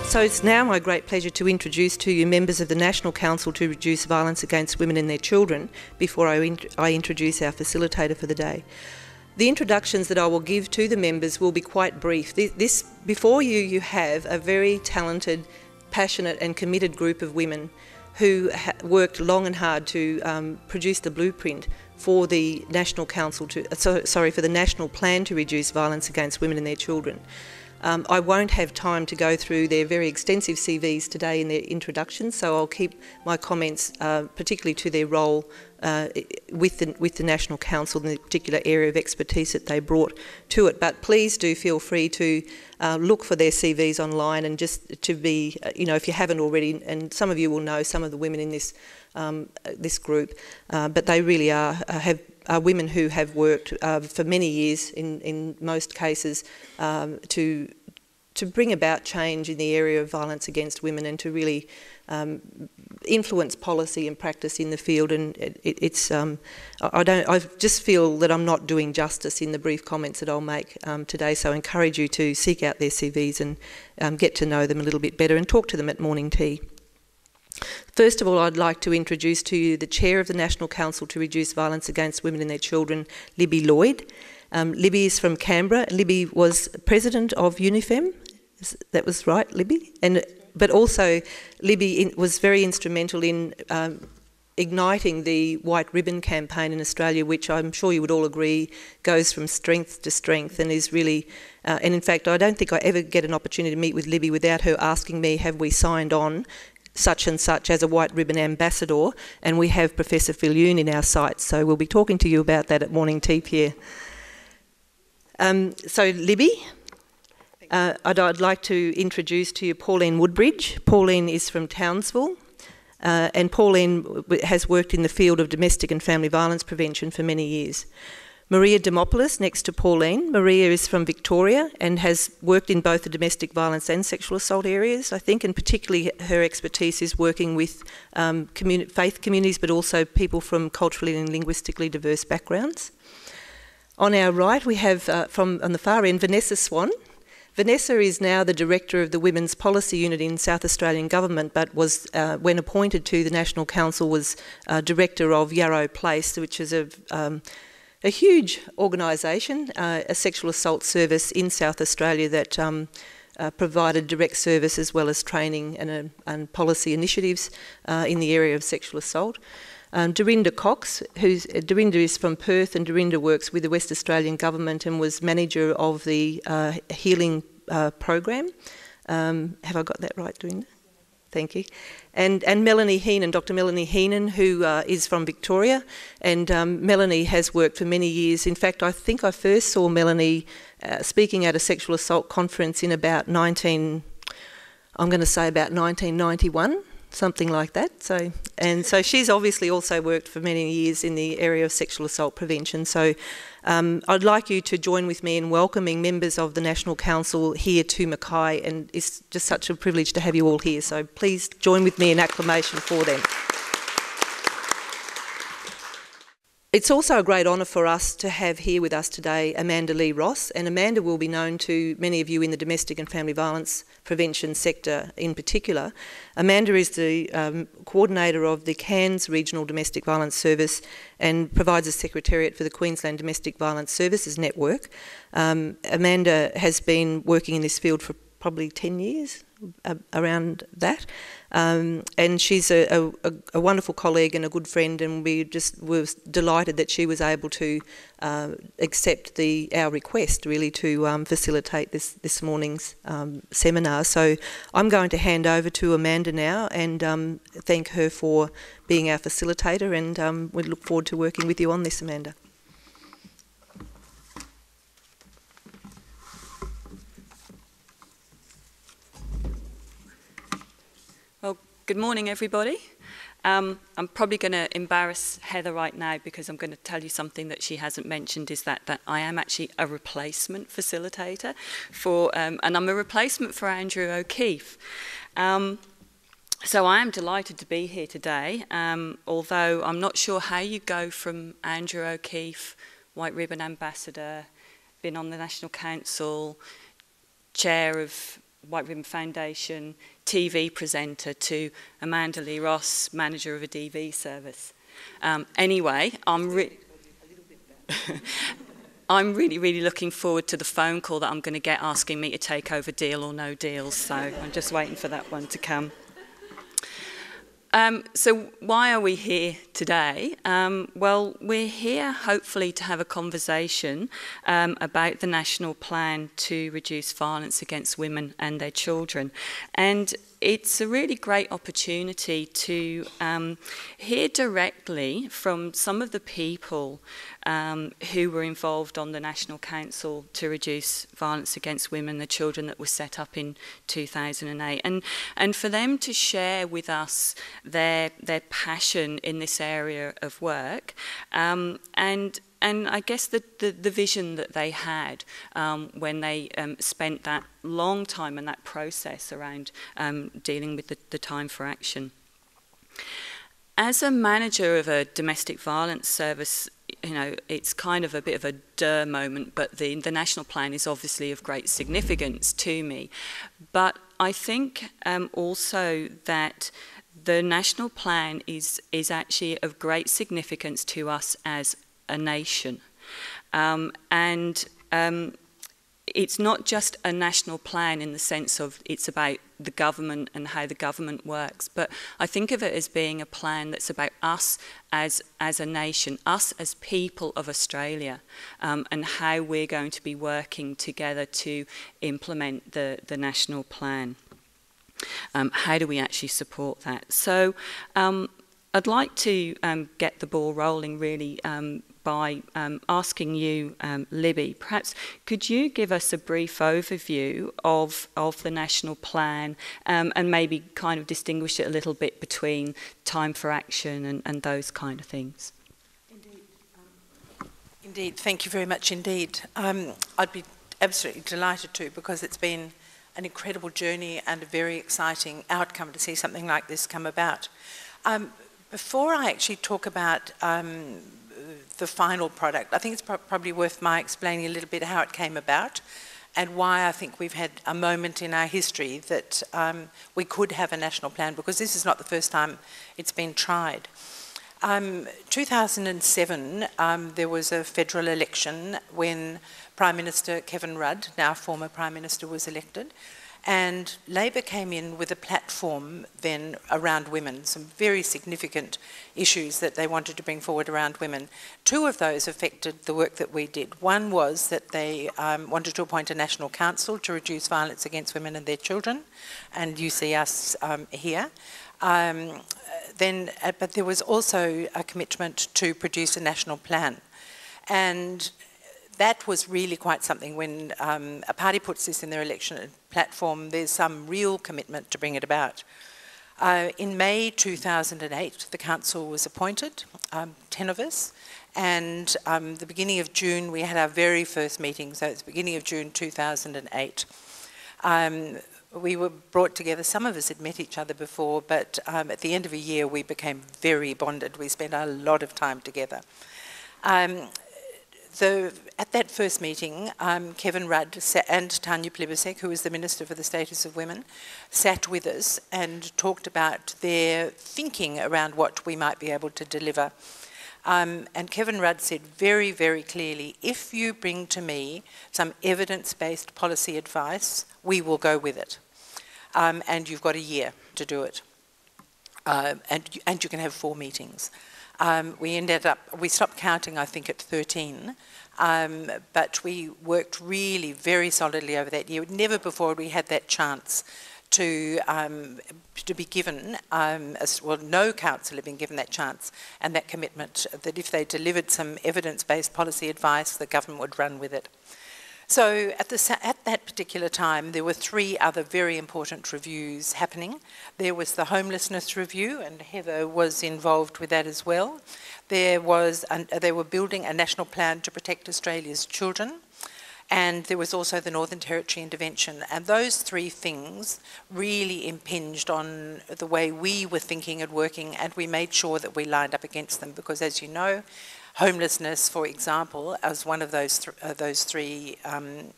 So it's now my great pleasure to introduce to you members of the National Council to Reduce Violence Against Women and Their Children before I introduce our facilitator for the day. The introductions that I will give to the members will be quite brief. Before you have a very talented, passionate and committed group of women who worked long and hard to produce the blueprint for the National for the National Plan to Reduce Violence Against Women and Their Children. I won't have time to go through their very extensive CVs today in their introductions, so I'll keep my comments particularly to their role with the National Council and the particular area of expertise that they brought to it. But please do feel free to look for their CVs online and just to be, if you haven't already, and some of you will know some of the women in this group, but they really are women who have worked for many years, in most cases, to bring about change in the area of violence against women and to really influence policy and practice in the field. And I just feel that I'm not doing justice in the brief comments that I'll make today. So I encourage you to seek out their CVs and get to know them a little bit better and talk to them at morning tea. First of all, I'd like to introduce to you the Chair of the National Council to Reduce Violence Against Women and Their Children, Libby Lloyd. Libby is from Canberra. Libby was President of UNIFEM. That was right, Libby? But also, Libby was very instrumental in igniting the White Ribbon campaign in Australia, which I'm sure you would all agree goes from strength to strength and is really... and in fact, I don't think I ever get an opportunity to meet with Libby without her asking me, have we signed on such and such as a White Ribbon ambassador, and we have Professor Phil Yoon in our sights, so we'll be talking to you about that at morning tea, Pierre. So Libby, I'd like to introduce to you Pauline Woodbridge. Pauline is from Townsville, and Pauline has worked in the field of domestic and family violence prevention for many years. Maria Demopoulos, next to Pauline. Maria is from Victoria and has worked in both the domestic violence and sexual assault areas, I think, and particularly her expertise is working with faith communities, but also people from culturally and linguistically diverse backgrounds. On our right, we have, on the far end, Vanessa Swan. Vanessa is now the Director of the Women's Policy Unit in South Australian Government, but was, when appointed to the National Council, was Director of Yarrow Place, which is a huge organisation, a sexual assault service in South Australia that provided direct service as well as training and policy initiatives in the area of sexual assault. Dorinda Cox, Dorinda is from Perth, and Dorinda works with the West Australian Government and was manager of the healing program. Have I got that right, Dorinda? Thank you. And Melanie Heenan, Dr. Melanie Heenan, who is from Victoria, and Melanie has worked for many years. In fact, I think I first saw Melanie speaking at a sexual assault conference in about 1991, something like that. So she's obviously also worked for many years in the area of sexual assault prevention. So I'd like you to join with me in welcoming members of the National Council here to Mackay, and it's just such a privilege to have you all here. So please join with me in acclamation for them. It's also a great honour for us to have here with us today Amanda Lee Ross, and Amanda will be known to many of you in the domestic and family violence prevention sector in particular. Amanda is the coordinator of the Cairns Regional Domestic Violence Service and provides a secretariat for the Queensland Domestic Violence Services Network. Amanda has been working in this field for probably 10 years, around that. And she's a wonderful colleague and a good friend, and we just were delighted that she was able to accept our request really to facilitate this morning's seminar. So I'm going to hand over to Amanda now and thank her for being our facilitator, and we look forward to working with you on this, Amanda. Good morning, everybody. I'm probably going to embarrass Heather right now because I'm going to tell you something that she hasn't mentioned, is that I am actually a replacement facilitator and I'm a replacement for Andrew O'Keefe. So I am delighted to be here today, although I'm not sure how you go from Andrew O'Keefe, White Ribbon Ambassador, been on the National Council, Chair of White Ribbon Foundation TV presenter to Amanda Lee Ross, manager of a DV service. Anyway, I'm really, really looking forward to the phone call that I'm going to get asking me to take over Deal or No Deal, so I'm just waiting for that one to come. So why are we here today? Well, we're here hopefully to have a conversation about the National Plan to reduce violence against women and their children. And it's a really great opportunity to hear directly from some of the people who were involved on the National Council to Reduce Violence Against Women and the Children that was set up in 2008. And for them to share with us their passion in this area of work and I guess the vision that they had when they spent that long time and that process around dealing with the time for action. As a manager of a domestic violence service, you know, it's kind of a bit of a duh moment, but the National Plan is obviously of great significance to me. But I think also that the National Plan is actually of great significance to us as a nation. It's not just a national plan in the sense of it's about the government and how the government works, but I think of it as being a plan that's about us as a nation, us as people of Australia, and how we're going to be working together to implement the national plan. How do we actually support that? So I'd like to get the ball rolling really by asking you, Libby, perhaps could you give us a brief overview of the National Plan and maybe kind of distinguish it a little bit between time for action and those kind of things? Indeed. Indeed, thank you very much indeed. I'd be absolutely delighted to, because it's been an incredible journey and a very exciting outcome to see something like this come about. Before I actually talk about the final product, I think it's probably worth my explaining a little bit how it came about and why I think we've had a moment in our history that we could have a national plan, because this is not the first time it's been tried. 2007, there was a federal election when Prime Minister Kevin Rudd, now former Prime Minister, was elected. And Labor came in with a platform then around women, some very significant issues that they wanted to bring forward around women. Two of those affected the work that we did. One was that they wanted to appoint a national council to reduce violence against women and their children, and you see us here. But there was also a commitment to produce a national plan. And that was really quite something. When a party puts this in their election platform, there's some real commitment to bring it about. In May 2008, the council was appointed, 10 of us, and the beginning of June, we had our very first meeting, so it's the beginning of June 2008. We were brought together, some of us had met each other before, but at the end of a year, we became very bonded. We spent a lot of time together. At that first meeting, Kevin Rudd and Tanya Plibersek, who was the Minister for the Status of Women, sat with us and talked about their thinking around what we might be able to deliver. And Kevin Rudd said very, very clearly, if you bring to me some evidence-based policy advice, we will go with it. And you've got a year to do it. And you can have 4 meetings. We stopped counting, I think, at 13, but we worked really very solidly over that year. Never before had we had that chance to be given, no council had been given that chance and that commitment that if they delivered some evidence-based policy advice, the government would run with it. So at that particular time, there were 3 other very important reviews happening. There was the homelessness review, and Heather was involved with that as well. They were building a national plan to protect Australia's children, and there was also the Northern Territory intervention. And those 3 things really impinged on the way we were thinking and working, and we made sure that we lined up against them, because as you know, Homelessness, for example, as one of those three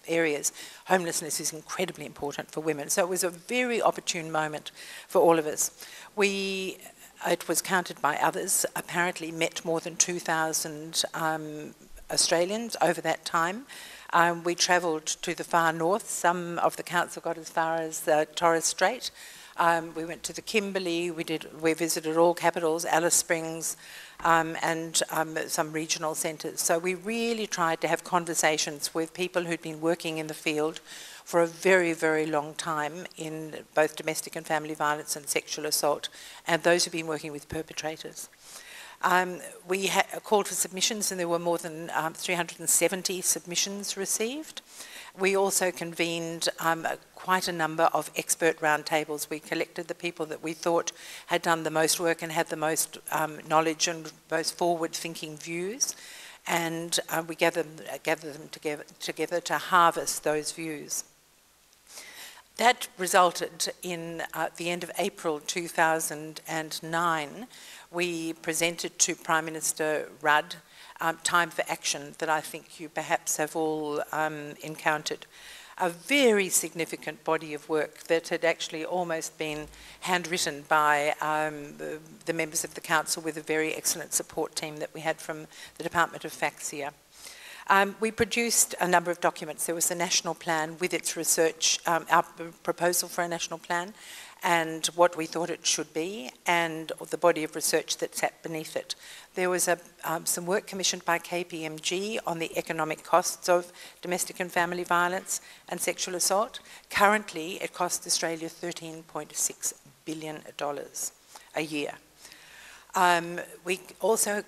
areas. Homelessness is incredibly important for women. So it was a very opportune moment for all of us. It was counted by others, apparently met more than 2,000 Australians over that time. We travelled to the far north. Some of the council got as far as Torres Strait. We went to the Kimberley. We visited all capitals, Alice Springs, and some regional centres. So we really tried to have conversations with people who'd been working in the field for a very, very long time in both domestic and family violence and sexual assault, and those who've been working with perpetrators. We called for submissions, and there were more than 370 submissions received. We also convened quite a number of expert roundtables. We collected the people that we thought had done the most work and had the most knowledge and most forward-thinking views, and we gathered them together to harvest those views. That resulted in, at the end of April 2009, we presented to Prime Minister Rudd time for action that I think you perhaps have all encountered. A very significant body of work that had actually almost been handwritten by the members of the council with a very excellent support team that we had from the Department of Facts here. We produced a number of documents. There was the National Plan with its research, our proposal for a National Plan, and what we thought it should be, and the body of research that sat beneath it. There was some work commissioned by KPMG on the economic costs of domestic and family violence and sexual assault. Currently, it costs Australia $13.6 billion a year. We also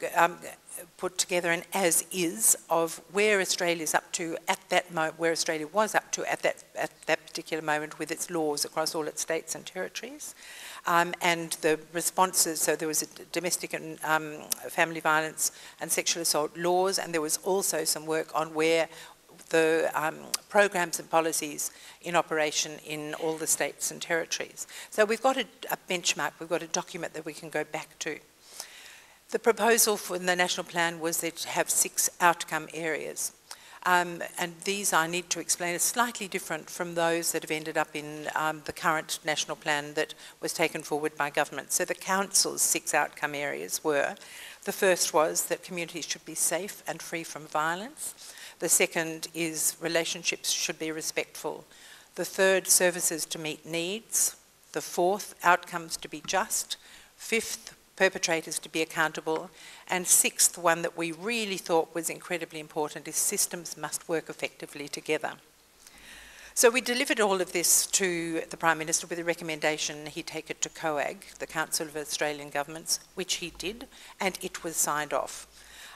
put together an as-is of where Australia's up to at that moment, where Australia was up to at that particular moment with its laws across all its states and territories, and the responses. So there was a domestic and family violence and sexual assault laws, and there was also some work on where the programs and policies in operation in all the states and territories. So we've got a benchmark, we've got a document that we can go back to. The proposal for the National Plan was to have 6 outcome areas. And these, I need to explain, are slightly different from those that have ended up in the current National Plan that was taken forward by government. So the Council's 6 outcome areas were, the first was that communities should be safe and free from violence. The second is relationships should be respectful. The third, services to meet needs. The fourth, outcomes to be just. Fifth, perpetrators to be accountable. And sixth, one that we really thought was incredibly important, is systems must work effectively together. So we delivered all of this to the Prime Minister with a recommendation he take it to COAG, the Council of Australian Governments, which he did, and it was signed off.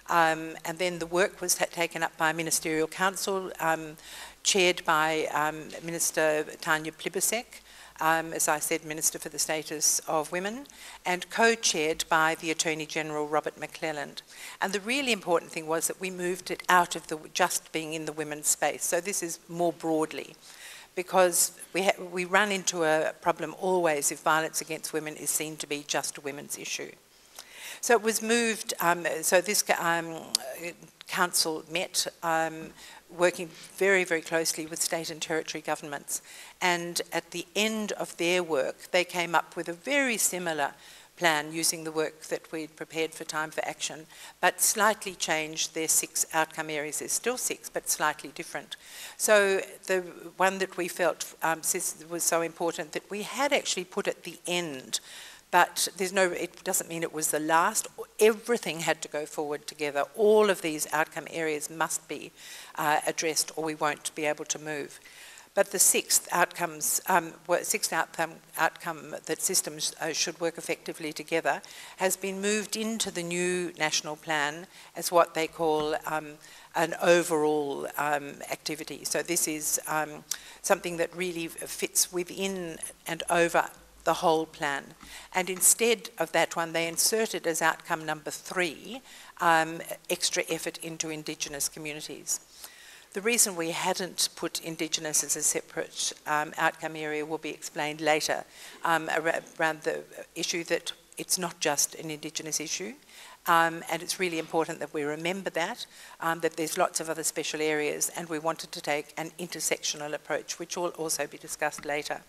And then the work was taken up by a ministerial council, chaired by Minister Tanya Plibersek, as I said, Minister for the Status of Women, and co-chaired by the Attorney General Robert McClelland. And the really important thing was that we moved it out of just being in the women's space. So this is more broadly, because we run into a problem always if violence against women is seen to be just a women's issue. So it was moved, so this council met, working very, very closely with state and territory governments. And at the end of their work, they came up with a very similar plan using the work that we'd prepared for Time for Action, but slightly changed their 6 outcome areas. There's still 6, but slightly different. So the one that we felt was so important that we had actually put at the end, but it doesn't mean it was the last. Everything had to go forward together. All of these outcome areas must be addressed, or we won't be able to move. But the 6th outcome that systems should work effectively together has been moved into the new National Plan as what they call an overall activity. So this is something that really fits within and over the whole plan. And instead of that one, they inserted as outcome number 3, extra effort into Indigenous communities. The reason we hadn't put Indigenous as a separate outcome area will be explained later, around the issue that it's not just an Indigenous issue. and it's really important that we remember that there's lots of other special areas, and we wanted to take an intersectional approach, which will also be discussed later.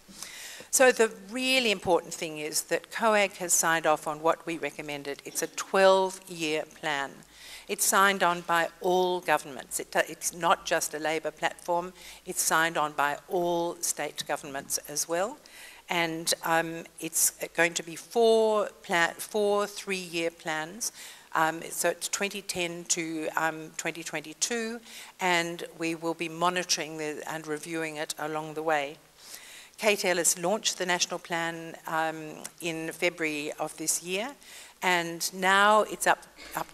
So the really important thing is that COAG has signed off on what we recommended. It's a 12-year plan. It's signed on by all governments. It's not just a Labor platform. It's signed on by all state governments as well. And it's going to be four 3-year plans. So it's 2010 to 2022, and we will be monitoring and reviewing it along the way. Kate Ellis launched the National Plan in February of this year, and now it's up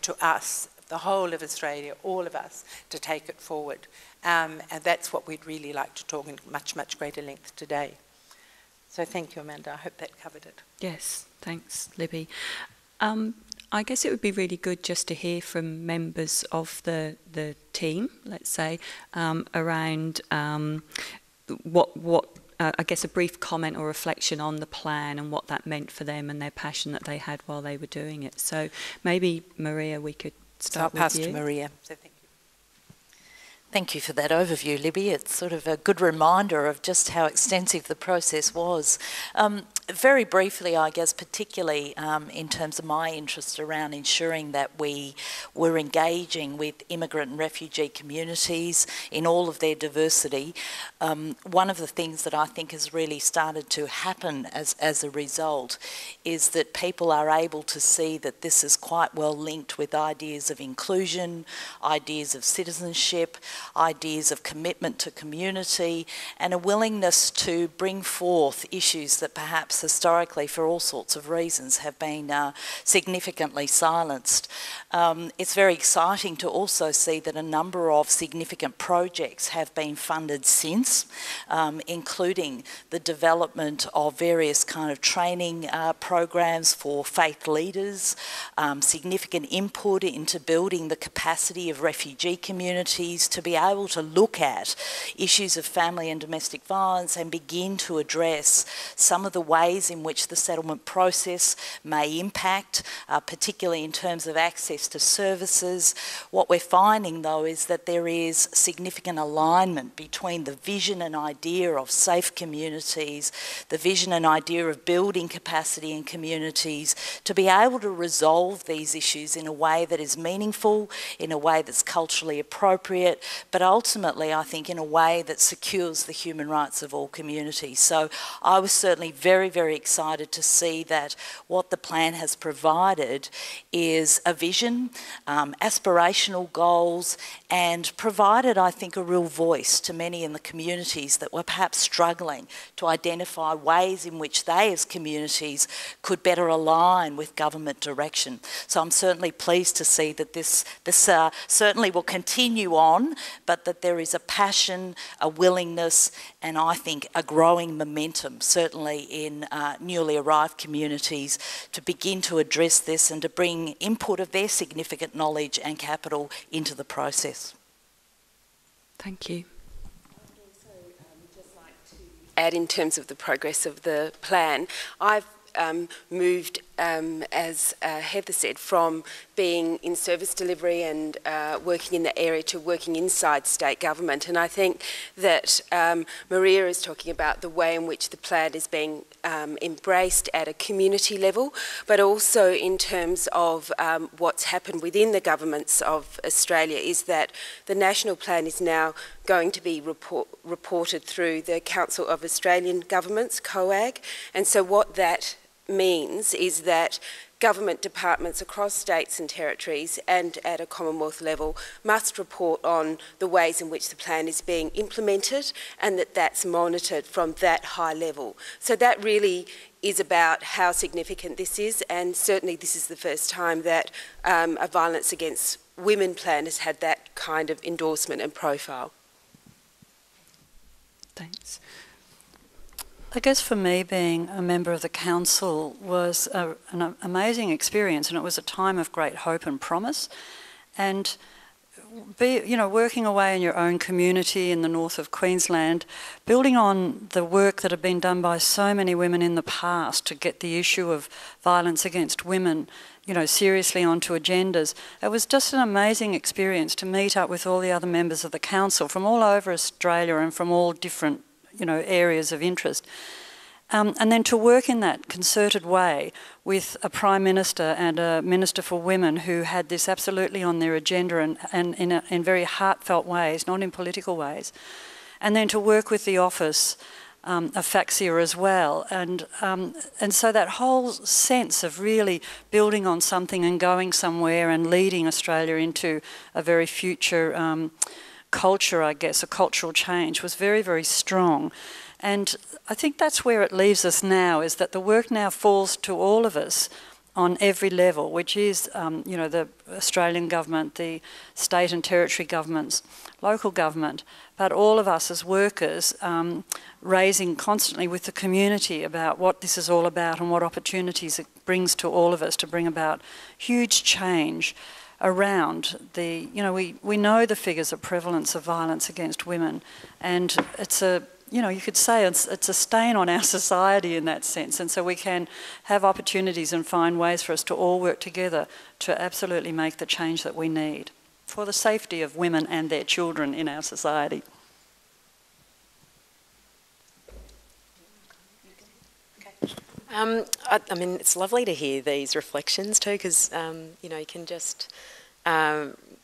to us, the whole of Australia, all of us, to take it forward. And that's what we'd really like to talk in much, much greater length today. So thank you, Amanda. I hope that covered it. Yes, thanks, Libby. I guess it would be really good just to hear from members of the team, let's say, around what I guess a brief comment or reflection on the plan and what that meant for them and their passion that they had while they were doing it. So maybe, Maria, we could start with you. I'll pass to Maria. So thank you. Thank you for that overview, Libby. It's sort of a good reminder of just how extensive the process was. Very briefly, I guess, particularly in terms of my interest around ensuring that we were engaging with immigrant and refugee communities in all of their diversity, one of the things that I think has really started to happen as a result is that people are able to see that this is quite well linked with ideas of inclusion, ideas of citizenship, ideas of commitment to community, and a willingness to bring forth issues that perhaps historically, for all sorts of reasons, have been significantly silenced. It's very exciting to also see that a number of significant projects have been funded since, including the development of various kind of training programs for faith leaders, significant input into building the capacity of refugee communities to be able to look at issues of family and domestic violence and begin to address some of the ways in which the settlement process may impact, particularly in terms of access to services. What we're finding, though, is that there is significant alignment between the vision and idea of safe communities, the vision and idea of building capacity in communities to be able to resolve these issues in a way that is meaningful, in a way that's culturally appropriate, but ultimately, I think, in a way that secures the human rights of all communities. So I was certainly very, very excited to see that what the plan has provided is a vision, aspirational goals, and provided, I think, a real voice to many in the communities that were perhaps struggling to identify ways in which they as communities could better align with government direction. So I'm certainly pleased to see that this certainly will continue on, but that there is a passion, a willingness, and I think a growing momentum, certainly in newly arrived communities, to begin to address this and to bring input of their significant knowledge and capital into the process. Thank you. I would also just like to add, in terms of the progress of the plan, I've moved, as Heather said, from being in service delivery and working in the area to working inside state government. And I think that Maria is talking about the way in which the plan is being embraced at a community level, but also in terms of what's happened within the governments of Australia is that the National Plan is now going to be reported through the Council of Australian Governments, COAG. And so what that means is that government departments across states and territories and at a Commonwealth level must report on the ways in which the plan is being implemented, and that that's monitored from that high level. So that really is about how significant this is, and certainly this is the first time that a violence against women plan has had that kind of endorsement and profile. Thanks. I guess for me, being a member of the council was an amazing experience, and it was a time of great hope and promise. And working away in your own community in the north of Queensland, building on the work that had been done by so many women in the past to get the issue of violence against women, seriously onto agendas. It was just an amazing experience to meet up with all the other members of the council from all over Australia and from all different, areas of interest. And then to work in that concerted way with a Prime Minister and a Minister for Women who had this absolutely on their agenda and in very heartfelt ways, not in political ways. And then to work with the Office of FACSIA as well. And so that whole sense of really building on something and going somewhere and leading Australia into a very future culture, I guess, a cultural change was very, very strong. And I think that's where it leaves us now, is that the work now falls to all of us on every level, which is, the Australian government, the state and territory governments, local government, but all of us as workers raising constantly with the community about what this is all about and what opportunities it brings to all of us to bring about huge change around the, we know the figures of prevalence of violence against women, and it's you could say it's a stain on our society in that sense. And so we can have opportunities and find ways for us to all work together to absolutely make the change that we need for the safety of women and their children in our society. I mean, it's lovely to hear these reflections too, because, you can just...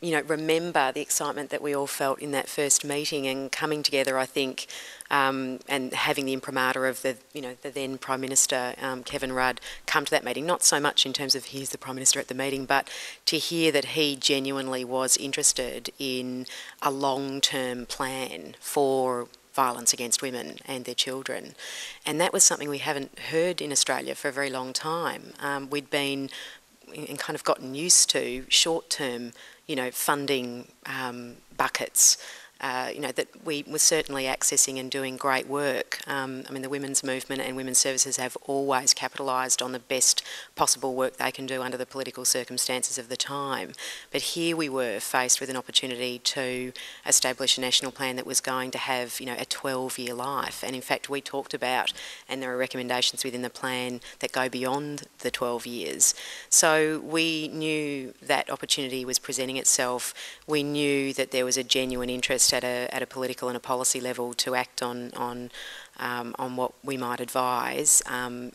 remember the excitement that we all felt in that first meeting and coming together, I think, and having the imprimatur of the then Prime Minister, Kevin Rudd, come to that meeting, not so much in terms of he's the Prime Minister at the meeting, but to hear that he genuinely was interested in a long-term plan for violence against women and their children. And that was something we haven't heard in Australia for a very long time. We'd been and kind of gotten used to short-term, funding buckets, that we were certainly accessing and doing great work. The women's movement and women's services have always capitalised on the best possible work they can do under the political circumstances of the time. But here we were faced with an opportunity to establish a national plan that was going to have, a 12-year life. And in fact, we talked about, and there are recommendations within the plan that go beyond the 12 years. So we knew that opportunity was presenting itself. We knew that there was a genuine interest at a political and a policy level to act on what we might advise, and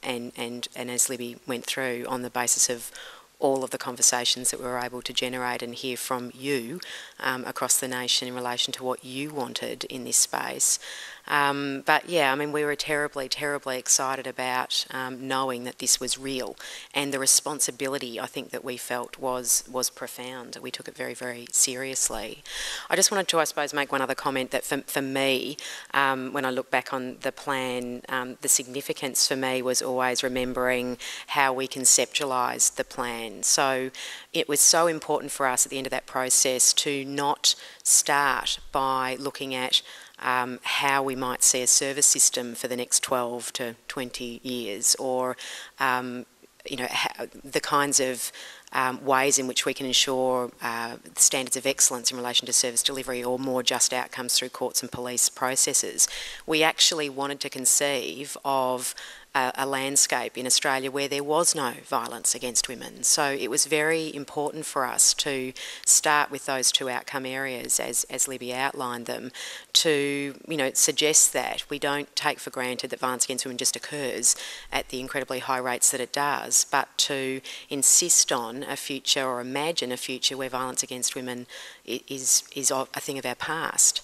as Libby went through, on the basis of all of the conversations that we were able to generate and hear from you across the nation in relation to what you wanted in this space. But yeah, we were terribly, terribly excited about knowing that this was real, and the responsibility I think that we felt was profound. We took it very, very seriously. I just wanted to, I suppose, make one other comment that for me, when I look back on the plan, the significance for me was always remembering how we conceptualised the plan. So it was so important for us at the end of that process to not start by looking at how we might see a service system for the next 12 to 20 years, or the kinds of ways in which we can ensure standards of excellence in relation to service delivery or more just outcomes through courts and police processes. We actually wanted to conceive of a landscape in Australia where there was no violence against women. So it was very important for us to start with those two outcome areas, as Libby outlined them, to suggest that we don't take for granted that violence against women just occurs at the incredibly high rates that it does, but to insist on a future, or imagine a future, where violence against women is a thing of our past.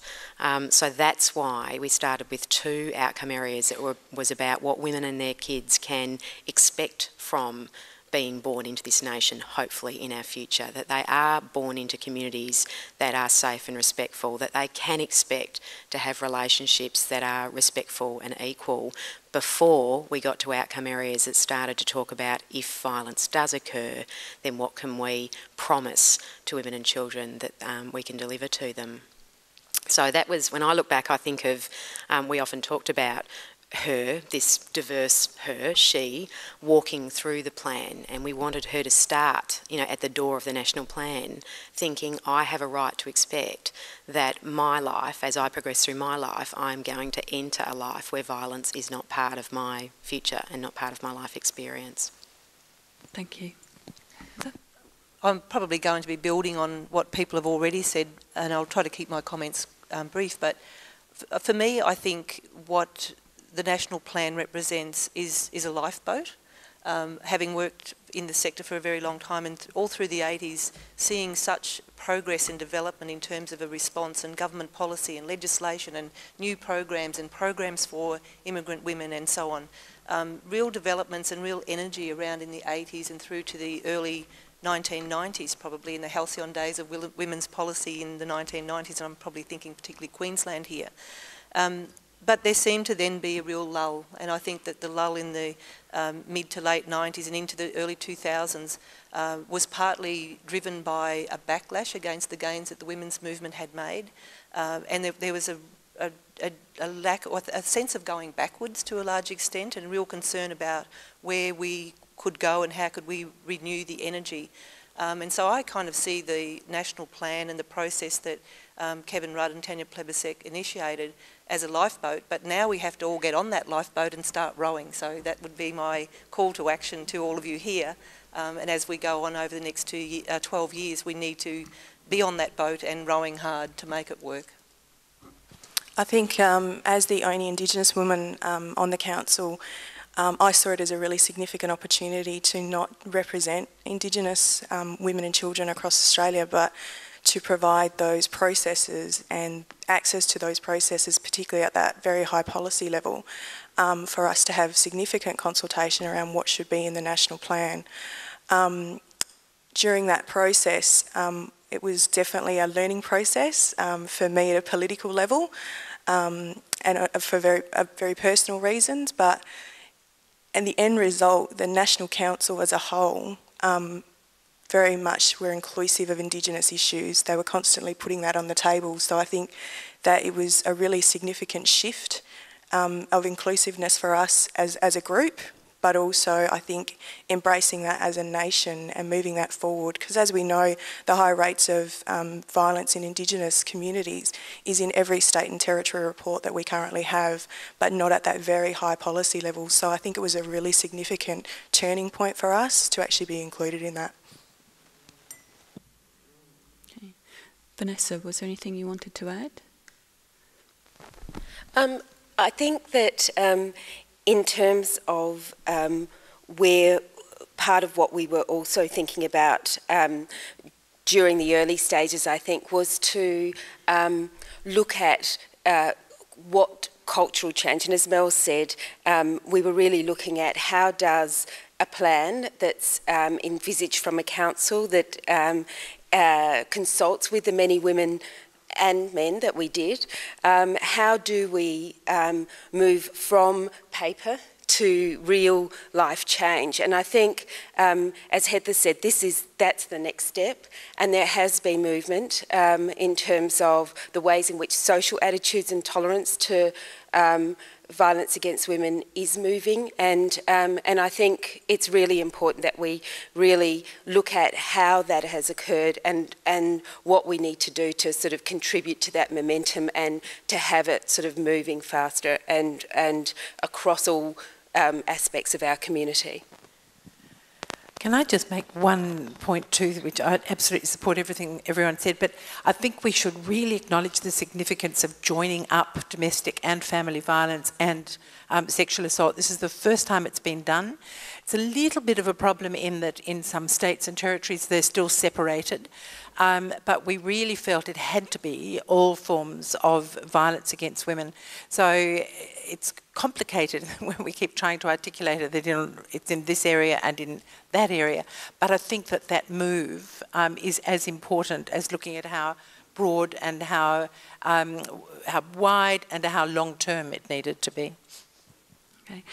So that's why we started with two outcome areas that was about what women and their kids can expect from being born into this nation, hopefully in our future, that they are born into communities that are safe and respectful, that they can expect to have relationships that are respectful and equal, before we got to outcome areas that started to talk about, if violence does occur, then what can we promise to women and children that we can deliver to them. So that was, when I look back, I think of, we often talked about her, this diverse her, she, walking through the plan, and we wanted her to start, at the door of the National Plan, thinking, I have a right to expect that my life, as I progress through my life, I'm going to enter a life where violence is not part of my future and not part of my life experience. Thank you. I'm probably going to be building on what people have already said, and I'll try to keep my comments brief, but for me, I think what the National Plan represents is a lifeboat. Having worked in the sector for a very long time and all through the 80s, seeing such progress and development in terms of a response and government policy and legislation and new programs for immigrant women and so on. Real developments and real energy around in the 80s and through to the early 1990s, probably in the halcyon days of women's policy in the 1990s, and I'm probably thinking particularly Queensland here. But there seemed to then be a real lull, and I think that the lull in the mid to late 90s and into the early 2000s was partly driven by a backlash against the gains that the women's movement had made, and there was a lack, or a sense of going backwards to a large extent, and a real concern about where we could go and how could we renew the energy. And so I kind of see the National Plan and the process that Kevin Rudd and Tanya Plibersek initiated as a lifeboat, but now we have to all get on that lifeboat and start rowing. So that would be my call to action to all of you here. And as we go on over the next 12 years, we need to be on that boat and rowing hard to make it work. I think as the only Indigenous woman on the council, I saw it as a really significant opportunity to not represent Indigenous women and children across Australia, but to provide those processes and access to those processes, particularly at that very high policy level, for us to have significant consultation around what should be in the National Plan. During that process, it was definitely a learning process for me at a political level, and for very personal reasons, but and the end result, the National Council as a whole, very much were inclusive of Indigenous issues. They were constantly putting that on the table. So I think that it was a really significant shift of inclusiveness for us as a group, but also I think embracing that as a nation and moving that forward. Because as we know, the high rates of violence in Indigenous communities is in every state and territory report that we currently have, but not at that very high policy level. So I think it was a really significant turning point for us to actually be included in that. Okay. Vanessa, was there anything you wanted to add? I think that in terms of where part of what we were also thinking about during the early stages, I think, was to look at what cultural change, and as Mel said, we were really looking at how does a plan that's envisaged from a council that consults with the many women and men that we did, how do we move from paper to real life change? And I think, as Heather said, that's the next step, and there has been movement in terms of the ways in which social attitudes and tolerance to violence against women is moving, and I think it's really important that we really look at how that has occurred and what we need to do to sort of contribute to that momentum and to have it sort of moving faster and across all aspects of our community. Can I just make one point too, which I absolutely support everything everyone said, but I think we should really acknowledge the significance of joining up domestic and family violence and sexual assault. This is the first time it's been done. It's a little bit of a problem in that in some states and territories they're still separated, but we really felt it had to be all forms of violence against women. So it's complicated when we keep trying to articulate it, that it's in this area and in that area. But I think that that move is as important as looking at how broad and how wide and how long-term it needed to be. Okay.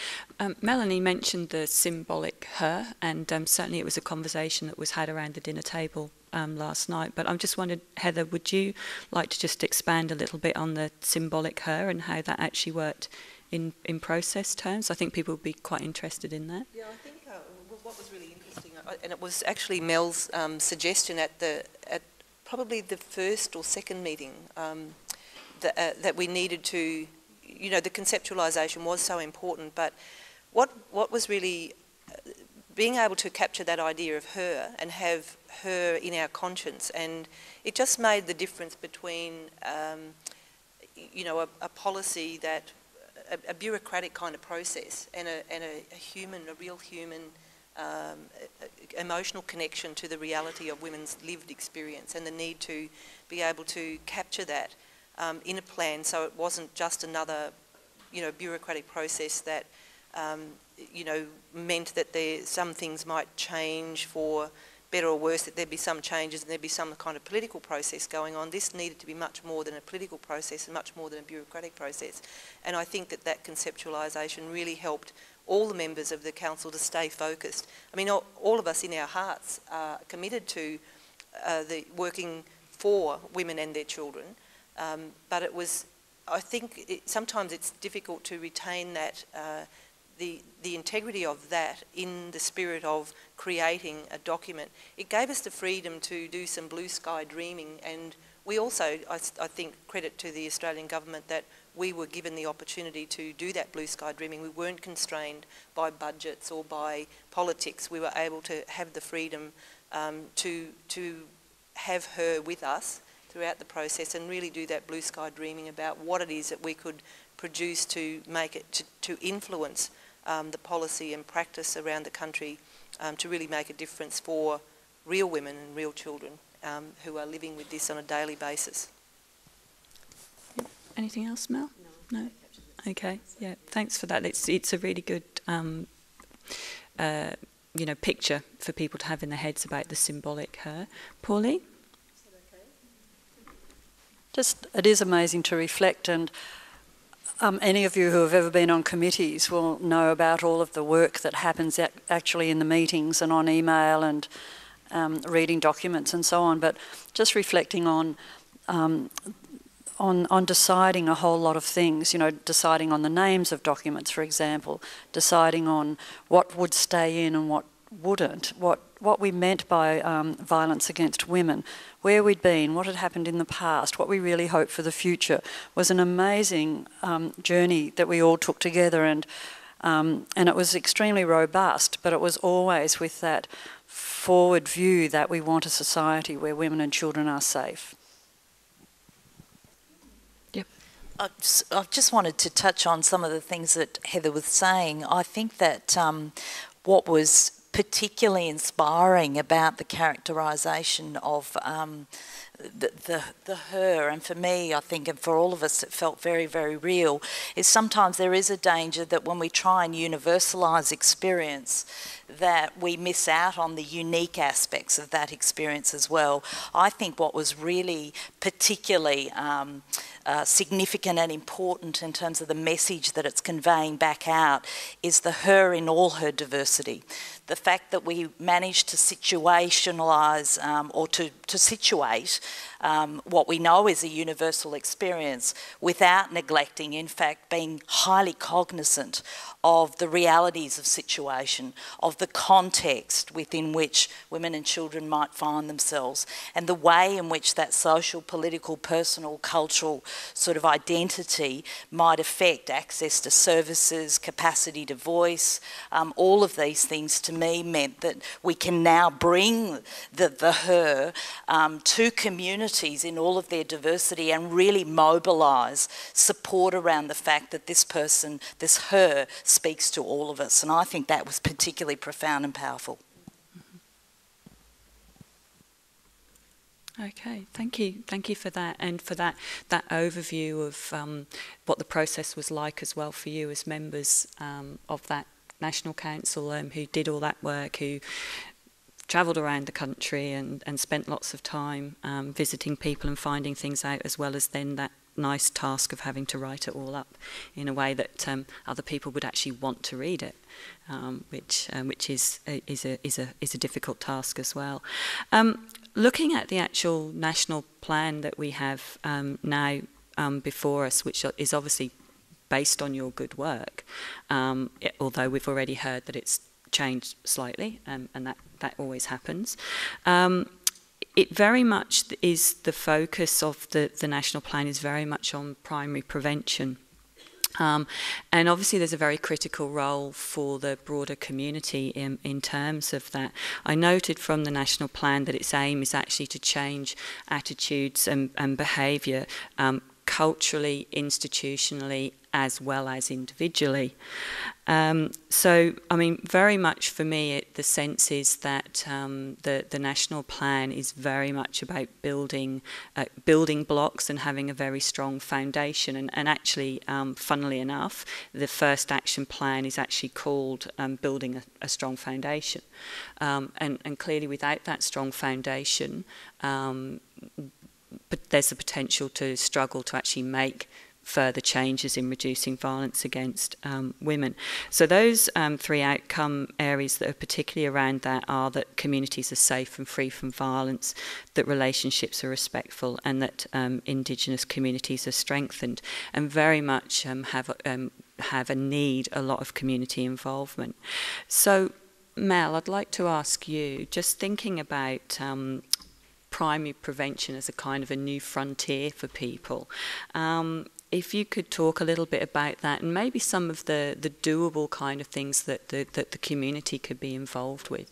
Melanie mentioned the symbolic her, and certainly it was a conversation that was had around the dinner table last night, but I'm just wondered, Heather, would you like to just expand a little bit on the symbolic her and how that actually worked in process terms? I think people would be quite interested in that. Yeah, I think what was really interesting, and it was actually Mel's suggestion at probably the first or second meeting, that we needed to, the conceptualisation was so important, but what was really being able to capture that idea of her and have her in our conscience, and it just made the difference between, a policy that, a bureaucratic kind of process and a real human emotional connection to the reality of women's lived experience, and the need to be able to capture that in a plan, so it wasn't just another, bureaucratic process that, meant that some things might change for better or worse, that there'd be some changes and there'd be some kind of political process going on. This needed to be much more than a political process and much more than a bureaucratic process. And I think that conceptualisation really helped all the members of the council to stay focused. I mean, all of us in our hearts are committed to the working for women and their children, but it was, I think sometimes it's difficult to retain that, the integrity of that in the spirit of creating a document. It gave us the freedom to do some blue sky dreaming, and we also, I think, credit to the Australian government that we were given the opportunity to do that blue sky dreaming. We weren't constrained by budgets or by politics. We were able to have the freedom to have her with us throughout the process and really do that blue sky dreaming about what it is that we could produce to make it, to influence the policy and practice around the country, to really make a difference for real women and real children who are living with this on a daily basis. Anything else, Mel? No. Okay. Yeah. Thanks for that. It's a really good picture for people to have in their heads about the symbolic her. Pauline? Just, it is amazing to reflect, and any of you who have ever been on committees will know about all of the work that happens actually in the meetings and on email and reading documents and so on. But just reflecting on deciding a whole lot of things, deciding on the names of documents, for example, deciding on what would stay in and what wouldn't, what we meant by violence against women, where we'd been, what had happened in the past, what we really hoped for the future, was an amazing journey that we all took together, and it was extremely robust, but it was always with that forward view that we want a society where women and children are safe. I just wanted to touch on some of the things that Heather was saying. I think that what was particularly inspiring about the characterisation of the her, and for me, I think, and for all of us, it felt very, very real, is sometimes there is a danger that when we try and universalise experience, that we miss out on the unique aspects of that experience as well. I think what was really particularly significant and important in terms of the message that it's conveying back out is the her in all her diversity. The fact that we managed to situationalise or to situate what we know is a universal experience without neglecting, in fact, being highly cognizant of the realities of situation, of the context within which women and children might find themselves, and the way in which that social, political, personal, cultural sort of identity might affect access to services, capacity to voice. All of these things to me meant that we can now bring the her to communities in all of their diversity and really mobilise support around the fact that this person, this her, speaks to all of us. And I think that was particularly profound and powerful. Okay, thank you for that, and for that overview of what the process was like as well for you as members of that National Council who did all that work, who travelled around the country and spent lots of time visiting people and finding things out, as well as then that nice task of having to write it all up in a way that other people would actually want to read it, which is a difficult task as well. looking at the actual national plan that we have now before us, which is obviously based on your good work, although we've already heard that it's changed slightly, and that always happens. It very much is the focus of the national plan is very much on primary prevention. And obviously there's a very critical role for the broader community in terms of that. I noted from the national plan that its aim is actually to change attitudes and behaviour culturally, institutionally, as well as individually. So, I mean, very much for me, the sense is that the national plan is very much about building blocks and having a very strong foundation. And actually, funnily enough, the first action plan is actually called Building a Strong Foundation. And clearly, without that strong foundation, but there's the potential to struggle to actually make further changes in reducing violence against women. So those three outcome areas that are particularly around that are that communities are safe and free from violence, that relationships are respectful, and that indigenous communities are strengthened, and very much have a lot of community involvement. So Mel, I'd like to ask you, just thinking about primary prevention as a kind of a new frontier for people. If you could talk a little bit about that and maybe some of the doable kind of things that the community could be involved with.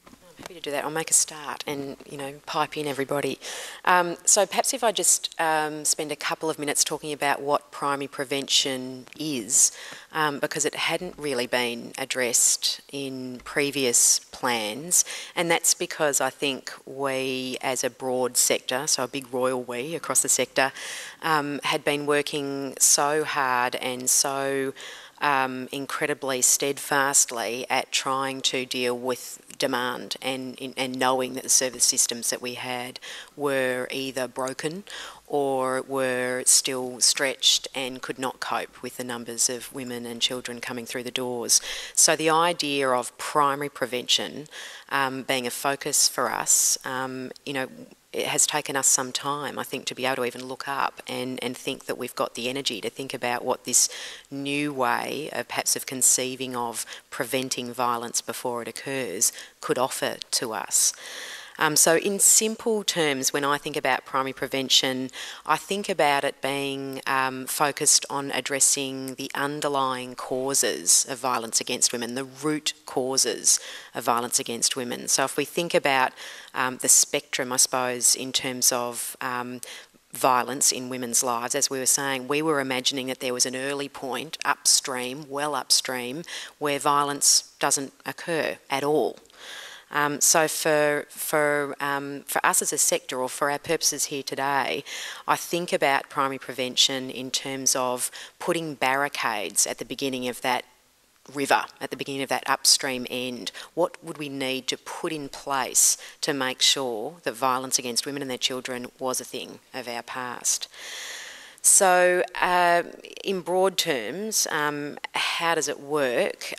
I'm happy to do that. I'll make a start and, pipe in everybody. So perhaps if I just spend a couple of minutes talking about what primary prevention is, because it hadn't really been addressed in previous plans, and that's because I think we as a broad sector, so a big royal we across the sector, had been working so hard and so incredibly steadfastly at trying to deal with demand and knowing that the service systems that we had were either broken or were still stretched and could not cope with the numbers of women and children coming through the doors. So the idea of primary prevention being a focus for us, it has taken us some time, I think, to be able to even look up and think that we've got the energy to think about what this new way of perhaps of conceiving of preventing violence before it occurs could offer to us. So in simple terms, when I think about primary prevention, I think about it being focused on addressing the underlying causes of violence against women, the root causes of violence against women. So if we think about the spectrum, I suppose, in terms of violence in women's lives, as we were saying, we were imagining that there was an early point upstream, well upstream, where violence doesn't occur at all. So for us as a sector, or for our purposes here today, I think about primary prevention in terms of putting barricades at the beginning of that river, at the beginning of that upstream end. What would we need to put in place to make sure that violence against women and their children was a thing of our past? So in broad terms, how does it work?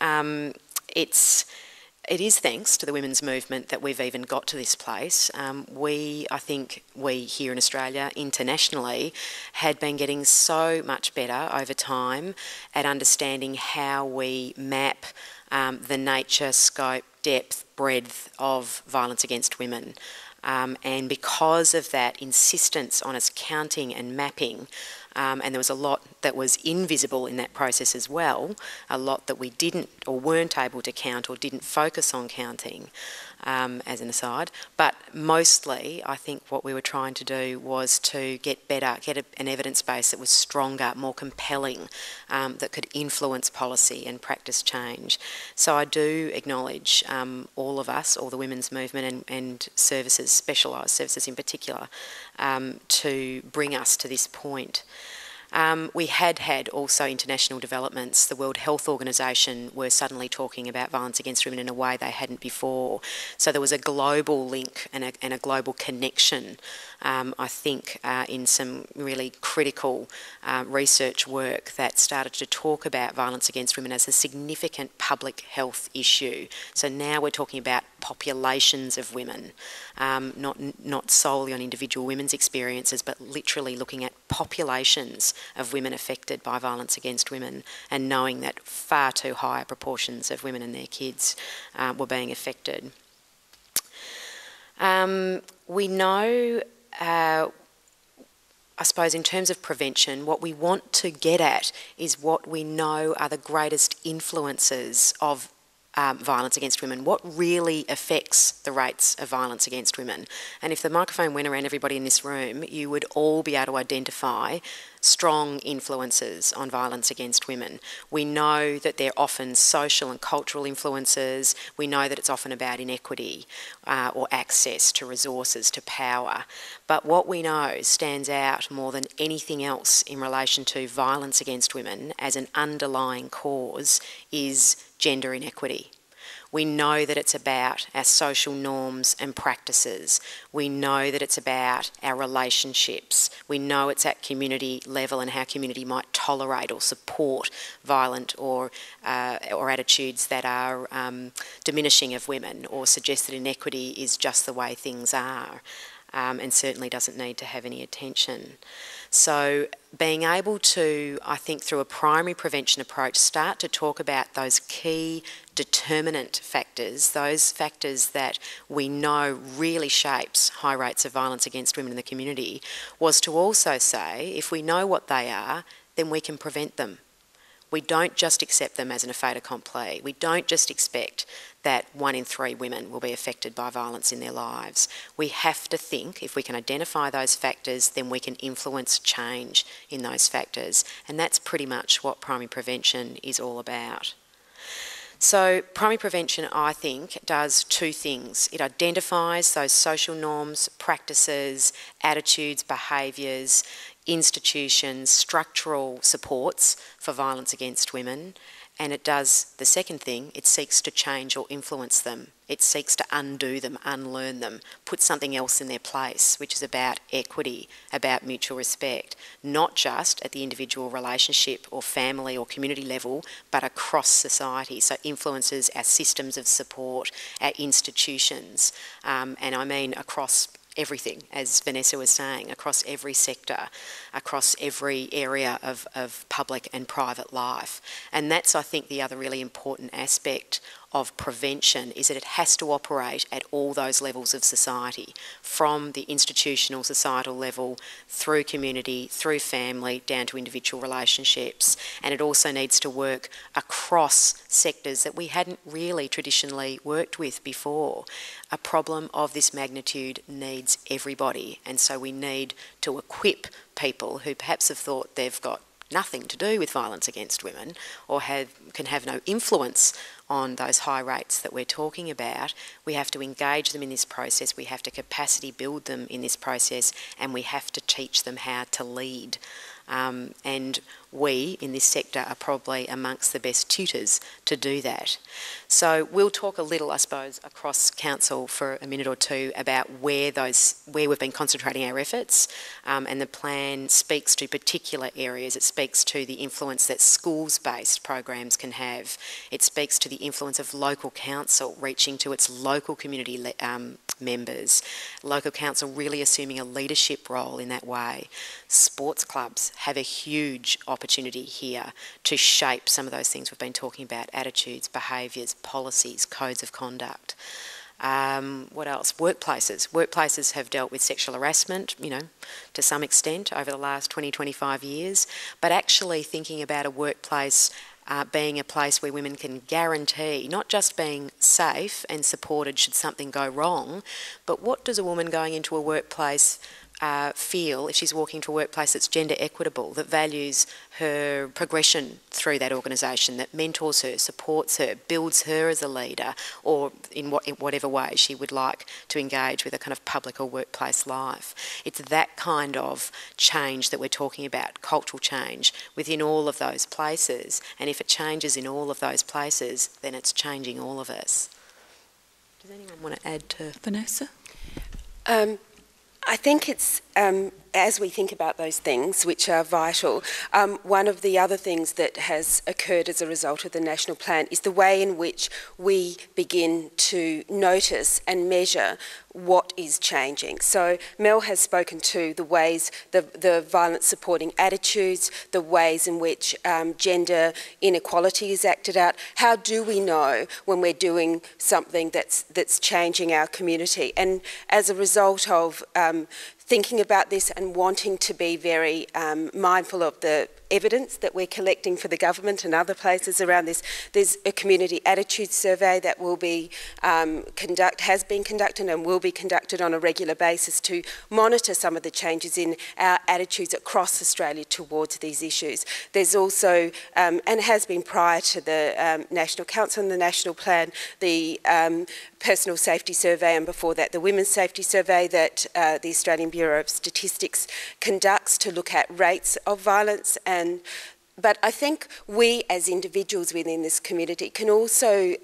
It is thanks to the women's movement that we've even got to this place. I think we here in Australia, internationally, had been getting so much better over time at understanding how we map the nature, scope, depth, breadth of violence against women. And because of that insistence on us counting and mapping, and there was a lot that was invisible in that process as well, a lot that we didn't or weren't able to count or didn't focus on counting, as an aside. But mostly, I think what we were trying to do was to get better, an evidence base that was stronger, more compelling, that could influence policy and practice change. So I do acknowledge all of us, all the women's movement and services, specialised services in particular, to bring us to this point. We had also international developments. The World Health Organization were suddenly talking about violence against women in a way they hadn't before. So there was a global link and a global connection, I think, in some really critical research work that started to talk about violence against women as a significant public health issue. So now we're talking about populations of women, not solely on individual women's experiences, but literally looking at populations of women affected by violence against women, and knowing that far too high proportions of women and their kids were being affected. We know, I suppose in terms of prevention, what we want to get at is what we know are the greatest influences of violence against women, what really affects the rates of violence against women. And if the microphone went around everybody in this room, you would all be able to identify strong influences on violence against women. We know that they're often social and cultural influences. We know that it's often about inequity or access to resources, to power. But what we know stands out more than anything else in relation to violence against women as an underlying cause is gender inequity. We know that it's about our social norms and practices. We know that it's about our relationships. We know it's at community level and how community might tolerate or support violent or attitudes that are diminishing of women, or suggest that inequity is just the way things are, and certainly doesn't need to have any attention. So being able to, I think, through a primary prevention approach, start to talk about those key determinant factors, those factors that we know really shapes high rates of violence against women in the community, was to also say, if we know what they are, then we can prevent them. We don't just accept them as an fait accompli. We don't just expect that 1 in 3 women will be affected by violence in their lives. We have to think, if we can identify those factors, then we can influence change in those factors. And that's pretty much what primary prevention is all about. So primary prevention, I think, does 2 things. It identifies those social norms, practices, attitudes, behaviours, institutions, structural supports for violence against women, and it does the second thing, it seeks to change or influence them. It seeks to undo them, unlearn them, put something else in their place, which is about equity, about mutual respect, not just at the individual relationship or family or community level, but across society. So influences our systems of support, our institutions, and I mean across everything, as Vanessa was saying, across every sector, across every area of public and private life. And that's, I think, the other really important aspect of prevention, is that it has to operate at all those levels of society, from the institutional societal level, through community, through family, down to individual relationships. And it also needs to work across sectors that we hadn't really traditionally worked with before. A problem of this magnitude needs everybody, and so we need to equip people who perhaps have thought they've got nothing to do with violence against women, or can have no influence on those high rates that we're talking about. We have to engage them in this process, we have to capacity build them in this process, and we have to teach them how to lead. And we in this sector are probably amongst the best tutors to do that. So we'll talk a little, I suppose, across council for a minute or two about where we've been concentrating our efforts, and the plan speaks to particular areas. It speaks to the influence that schools-based programs can have. It speaks to the influence of local council reaching to its local community members. Local council really assuming a leadership role in that way. Sports clubs have a huge opportunity here to shape some of those things we've been talking about: attitudes, behaviours, policies, codes of conduct. What else? Workplaces. Workplaces have dealt with sexual harassment, to some extent over the last 20, 25 years, but actually thinking about a workplace being a place where women can guarantee not just being safe and supported should something go wrong, but what does a woman going into a workplace feel, if she's walking to a workplace that's gender equitable, that values her progression through that organisation, that mentors her, supports her, builds her as a leader, or in whatever way she would like to engage with a kind of public or workplace life. It's that kind of change that we're talking about, cultural change, within all of those places. And if it changes in all of those places, then it's changing all of us. Does anyone want to add to Vanessa? I think it's, as we think about those things which are vital, one of the other things that has occurred as a result of the National Plan is the way in which we begin to notice and measure what is changing. So Mel has spoken to the ways, the violence supporting attitudes, the ways in which gender inequality is acted out. How do we know when we're doing something that's changing our community? And as a result of thinking about this and wanting to be very mindful of the evidence that we're collecting for the government and other places around this, there's a community attitude survey that will be has been conducted and will be conducted on a regular basis to monitor some of the changes in our attitudes across Australia towards these issues. There's also, and has been prior to the National Council and the National Plan, the Personal Safety Survey, and before that the Women's Safety Survey that the Australian Bureau of Statistics conducts to look at rates of violence. But I think we as individuals within this community can also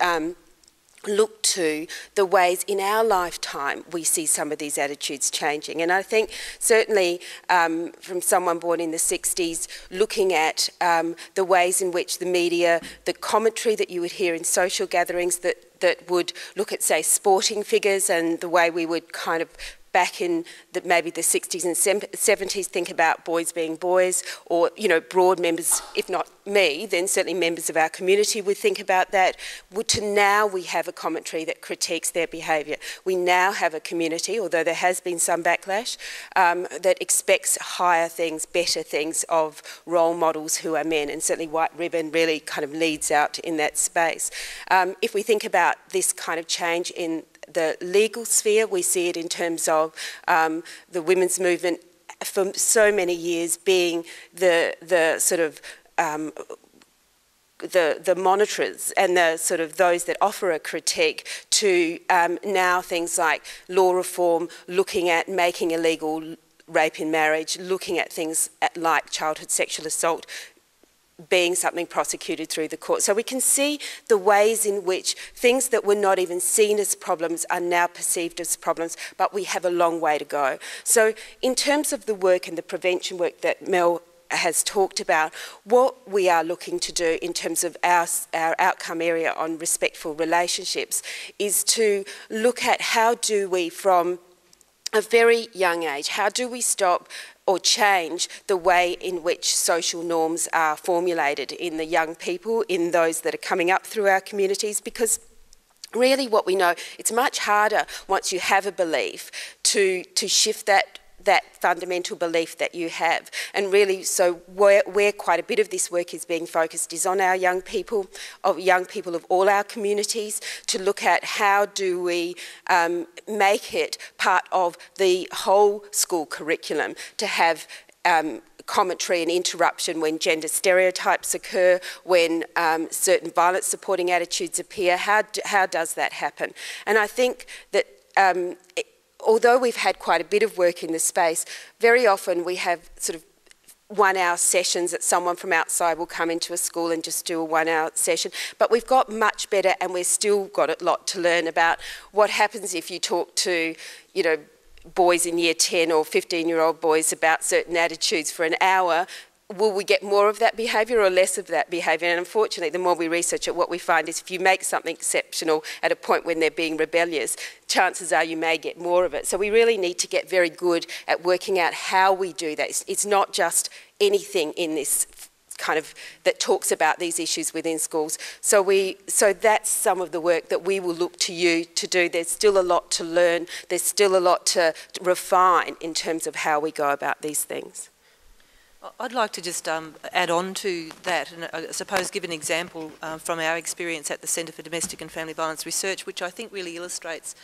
look to the ways in our lifetime we see some of these attitudes changing. And I think certainly from someone born in the 60s, looking at the ways in which the media, the commentary that you would hear in social gatherings that would look at, say, sporting figures, and the way we would kind of back in maybe the 60s and 70s think about boys being boys, or, you know, broad members, if not me, then certainly members of our community would think about that. To now we have a commentary that critiques their behaviour. We now have a community, although there has been some backlash, that expects higher things, better things of role models who are men, and certainly White Ribbon really kind of leads out in that space. If we think about this kind of change in the legal sphere, we see it in terms of the women's movement for so many years being the sort of the monitorers and the sort of those that offer a critique, to now things like law reform, looking at making illegal rape in marriage, looking at things like childhood sexual assault being something prosecuted through the court. So we can see the ways in which things that were not even seen as problems are now perceived as problems, but we have a long way to go. So in terms of the work and the prevention work that Mel has talked about, what we are looking to do in terms of our outcome area on respectful relationships is to look at how do we, from a very young age, how do we stop or change the way in which social norms are formulated in the young people, in those that are coming up through our communities, because really what we know, it's much harder once you have a belief to shift that fundamental belief that you have. And really, so where quite a bit of this work is being focused is on our young people of all our communities, to look at how do we make it part of the whole school curriculum, to have commentary and interruption when gender stereotypes occur, when certain violence supporting attitudes appear. How does that happen? And I think that although we've had quite a bit of work in this space, very often we have sort of 1 hour sessions that someone from outside will come into a school and just do a 1 hour session. But we've got much better, and we've still got a lot to learn about what happens if you talk to, you know, boys in year 10 or 15-year-old boys about certain attitudes for an hour. Will we get more of that behaviour or less of that behaviour? And unfortunately, the more we research it, what we find is if you make something exceptional at a point when they're being rebellious, chances are you may get more of it. So we really need to get very good at working out how we do that. It's not just anything in this kind of that talks about these issues within schools. So that's some of the work that we will look to you to do. There's still a lot to learn. There's still a lot to refine in terms of how we go about these things. I'd like to just add on to that, and I suppose give an example from our experience at the Centre for Domestic and Family Violence Research, which I think really illustrates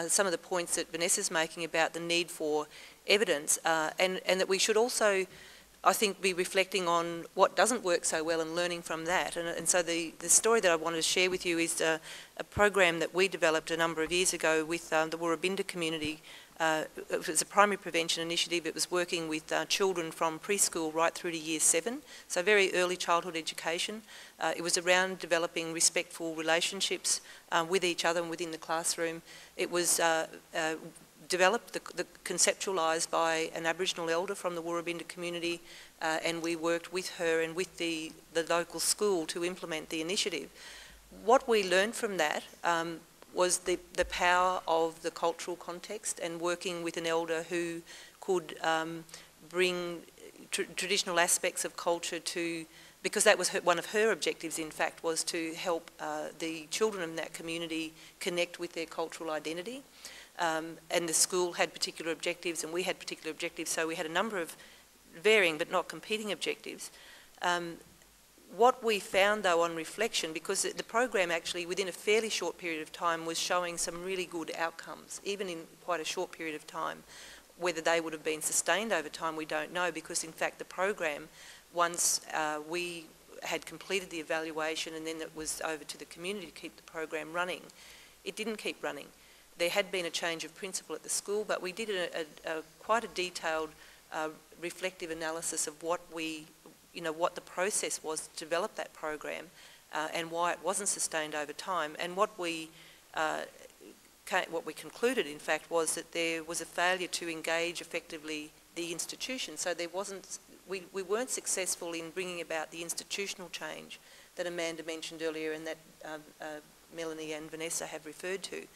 some of the points that Vanessa's making about the need for evidence, and that we should also, I think, be reflecting on what doesn't work so well and learning from that. And so the story that I wanted to share with you is a program that we developed a number of years ago with the Woorabinda community. It was a primary prevention initiative. It was working with children from preschool right through to year 7, so very early childhood education. It was around developing respectful relationships with each other and within the classroom. It was developed, conceptualised by an Aboriginal elder from the Woorabinda community, and we worked with her and with the local school to implement the initiative. What we learned from that was the power of the cultural context and working with an elder who could bring traditional aspects of culture to, because that was one of her objectives, in fact, was to help the children in that community connect with their cultural identity. And the school had particular objectives and we had particular objectives, so we had a number of varying but not competing objectives. What we found, though, on reflection, because the program actually within a fairly short period of time was showing some really good outcomes, even in quite a short period of time. Whether they would have been sustained over time, we don't know, because in fact the program, once we had completed the evaluation and then it was over to the community to keep the program running, it didn't keep running. There had been a change of principle at the school, but we did quite a detailed reflective analysis of what the process was to develop that program and why it wasn't sustained over time. And what we concluded, in fact, was that there was a failure to engage effectively the institution. So we weren't successful in bringing about the institutional change that Amanda mentioned earlier and that Melanie and Vanessa have referred to.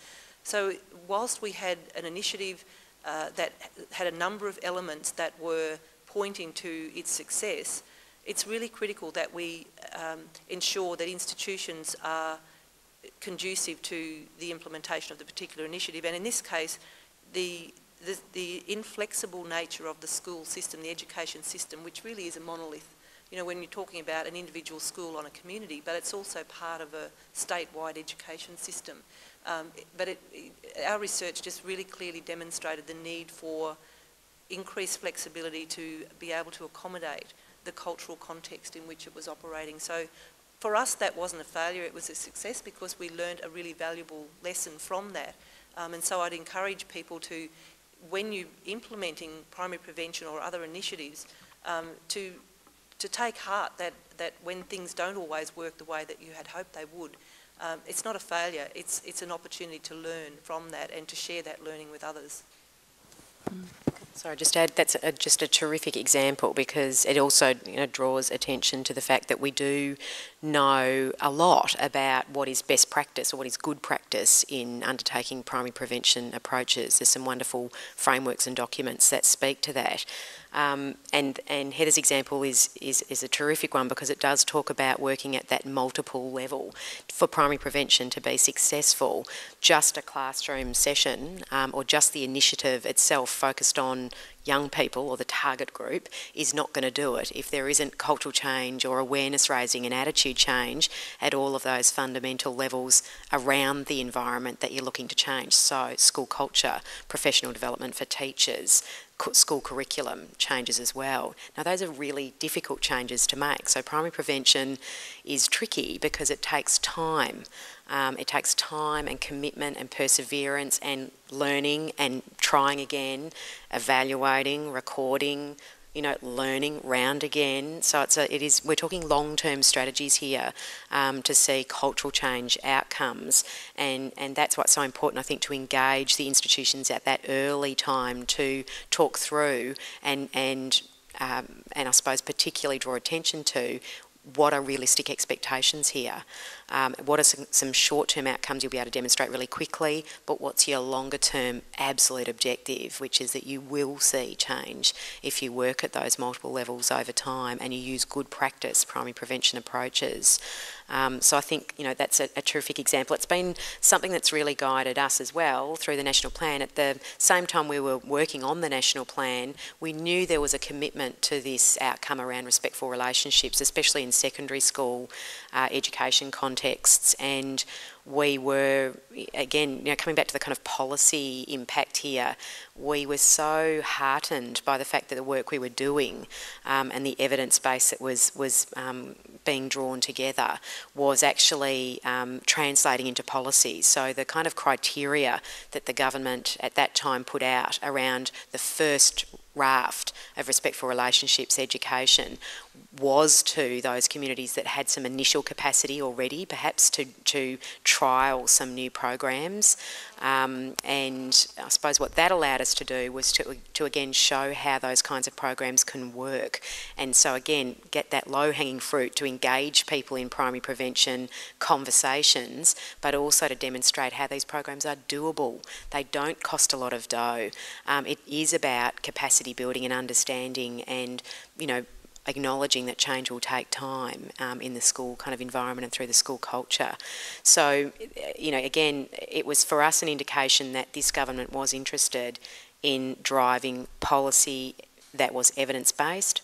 So whilst we had an initiative that had a number of elements that were pointing to its success, it's really critical that we ensure that institutions are conducive to the implementation of the particular initiative. And in this case, the inflexible nature of the school system, the education system, which really is a monolith. You know, when you're talking about an individual school on a community, but it's also part of a statewide education system. Our research just really clearly demonstrated the need for increased flexibility to be able to accommodate the cultural context in which it was operating. So for us, that wasn't a failure, it was a success because we learned a really valuable lesson from that. And so I'd encourage people to, when you're implementing primary prevention or other initiatives, to take heart that when things don't always work the way that you had hoped they would, it's not a failure, it's an opportunity to learn from that and to share that learning with others. Sorry, just to add, that's just a terrific example because it also draws attention to the fact that we do know a lot about what is best practice or what is good practice in undertaking primary prevention approaches. There's some wonderful frameworks and documents that speak to that. And Heather's example is a terrific one because it does talk about working at that multiple level. For primary prevention to be successful, just a classroom session or just the initiative itself focused on young people or the target group is not going to do it if there isn't cultural change or awareness raising and attitude change at all of those fundamental levels around the environment that you're looking to change. So school culture, professional development for teachers, school curriculum changes as well. Now those are really difficult changes to make. So primary prevention is tricky because it takes time. It takes time and commitment and perseverance and learning and trying again, evaluating, recording, learning round again. So we're talking long-term strategies here to see cultural change outcomes, and that's what's so important, I think, to engage the institutions at that early time to talk through and I suppose particularly draw attention to what are realistic expectations here. What are some short-term outcomes you'll be able to demonstrate really quickly, but what's your longer-term absolute objective, which is that you will see change if you work at those multiple levels over time and you use good practice primary prevention approaches. So I think that's a terrific example. It's been something that's really guided us as well through the National Plan. At the same time we were working on the National Plan, we knew there was a commitment to this outcome around respectful relationships, especially in secondary school education contexts, and we were, again, coming back to the kind of policy impact here, we were so heartened by the fact that the work we were doing and the evidence base that was being drawn together was actually translating into policy. So the kind of criteria that the government at that time put out around the first raft of respectful relationships education was to those communities that had some initial capacity already, perhaps to trial some new programs. And I suppose what that allowed us to do was to again show how those kinds of programs can work. And so again, get that low-hanging fruit to engage people in primary prevention conversations, but also to demonstrate how these programs are doable. They don't cost a lot of dough. It is about capacity building and understanding and, acknowledging that change will take time in the school kind of environment and through the school culture. So, again, it was for us an indication that this government was interested in driving policy that was evidence-based,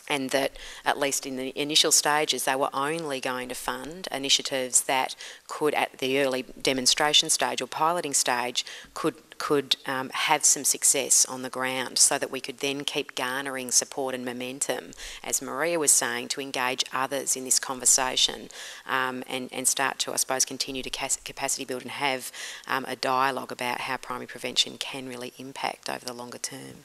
and that at least in the initial stages they were only going to fund initiatives that could, at the early demonstration stage or piloting stage, could have some success on the ground, so that we could then keep garnering support and momentum, as Maria was saying, to engage others in this conversation and start to, I suppose, continue to capacity build and have a dialogue about how primary prevention can really impact over the longer term.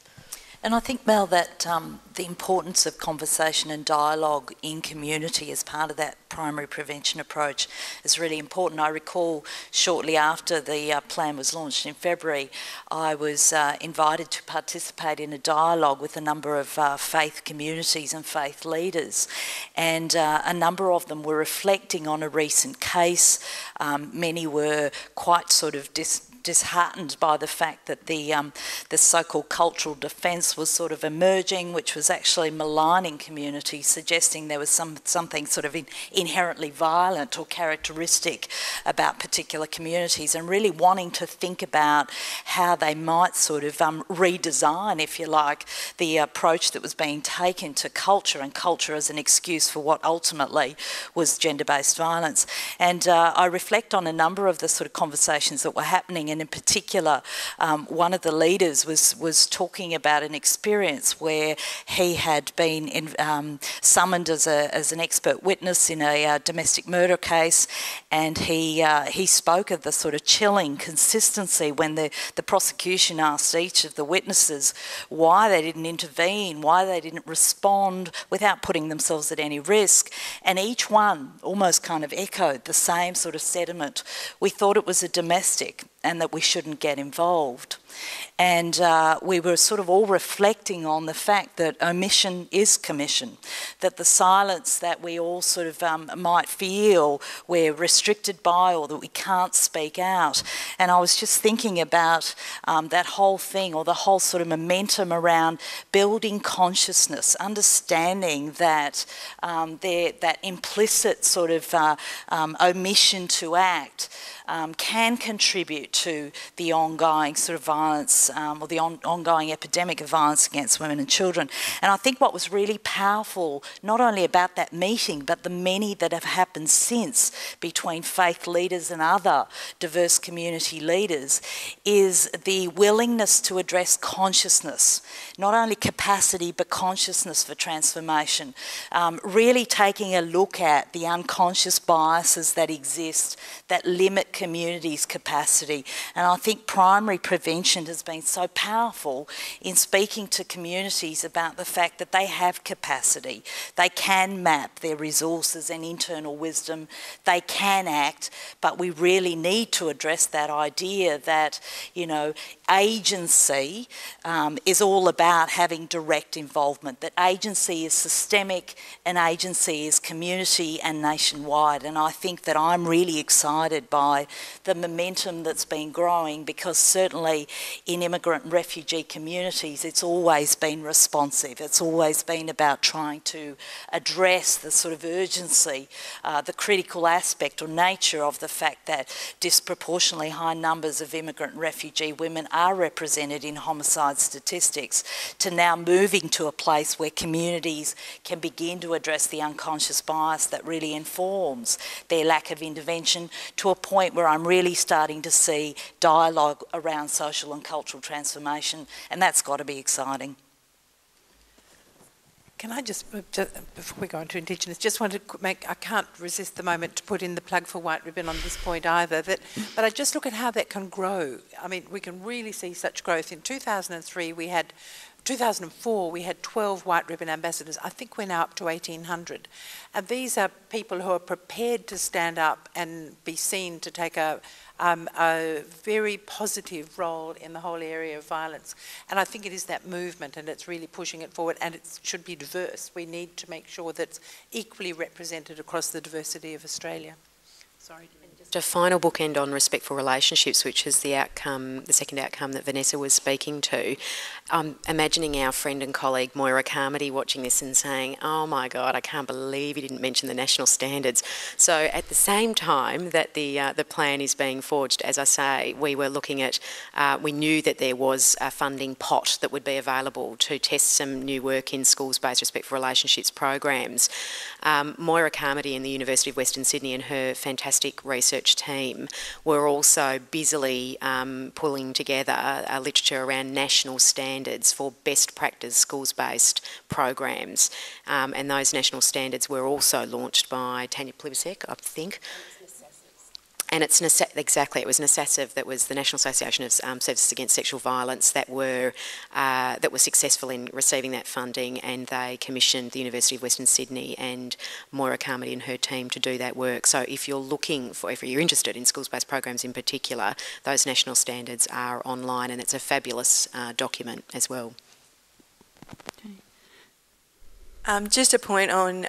And I think, Mel, that the importance of conversation and dialogue in community as part of that primary prevention approach is really important. I recall shortly after the plan was launched in February, I was invited to participate in a dialogue with a number of faith communities and faith leaders, and a number of them were reflecting on a recent case. Many were quite sort of disheartened by the fact that the so-called cultural defence was sort of emerging, which was actually maligning communities, suggesting there was something sort of inherently violent or characteristic about particular communities, and really wanting to think about how they might sort of redesign, if you like, the approach that was being taken to culture, and culture as an excuse for what ultimately was gender-based violence. And I reflect on a number of the sort of conversations that were happening, and in particular, one of the leaders was talking about an experience where he had been summoned as an expert witness in a domestic murder case, and he spoke of the sort of chilling consistency when the prosecution asked each of the witnesses why they didn't intervene, why they didn't respond without putting themselves at any risk, and each one almost kind of echoed the same sort of sentiment. We thought it was a domestic and that we shouldn't get involved. And we were sort of all reflecting on the fact that omission is commission, that the silence that we all sort of might feel we're restricted by, or that we can't speak out. And I was just thinking about that whole thing, or the whole sort of momentum around building consciousness, understanding that that implicit sort of omission to act can contribute to the ongoing sort of violence or the ongoing epidemic of violence against women and children. And I think what was really powerful, not only about that meeting, but the many that have happened since between faith leaders and other diverse community leaders, is the willingness to address consciousness, not only capacity but consciousness for transformation, really taking a look at the unconscious biases that exist that limit communities' capacity. And I think primary prevention has been so powerful in speaking to communities about the fact that they have capacity. They can map their resources and internal wisdom. They can act, but we really need to address that idea that, you know, agency is all about having direct involvement, that agency is systemic and agency is community and nationwide. And I think that I'm really excited by the momentum that's been growing, because certainly in immigrant and refugee communities it's always been responsive. It's always been about trying to address the sort of urgency, the critical aspect or nature of the fact that disproportionately high numbers of immigrant and refugee women are represented in homicide statistics, to now moving to a place where communities can begin to address the unconscious bias that really informs their lack of intervention, to a point where I'm really starting to see dialogue around social and cultural transformation, and that's got to be exciting. Can I just, before we go on to Indigenous, just want to make, I can't resist the moment to put in the plug for White Ribbon on this point either, but I just look at how that can grow. I mean, we can really see such growth. In 2004, we had 12 White Ribbon ambassadors. I think we're now up to 1,800. And these are people who are prepared to stand up and be seen to take a very positive role in the whole area of violence. And I think it is that movement, and it's really pushing it forward, and it should be diverse. We need to make sure that it's equally represented across the diversity of Australia. Sorry. Just a final bookend on respectful relationships, which is the outcome, the second outcome that Vanessa was speaking to. Imagining our friend and colleague Moira Carmody watching this and saying, oh my God, I can't believe you didn't mention the national standards. So at the same time that the plan is being forged, as I say, we were looking at, we knew that there was a funding pot that would be available to test some new work in schools-based respectful relationships programs. Moira Carmody in the University of Western Sydney and her fantastic research team were also busily pulling together literature around national standards for best practice schools-based programs, and those national standards were also launched by Tanya Plibersek, I think. And it's exactly, it was NASASIV, that was the National Association of Services Against Sexual Violence, that were successful in receiving that funding, and they commissioned the University of Western Sydney and Moira Carmody and her team to do that work. So if you're looking for, if you're interested in schools-based programs in particular, those national standards are online, and it's a fabulous document as well. Just a point on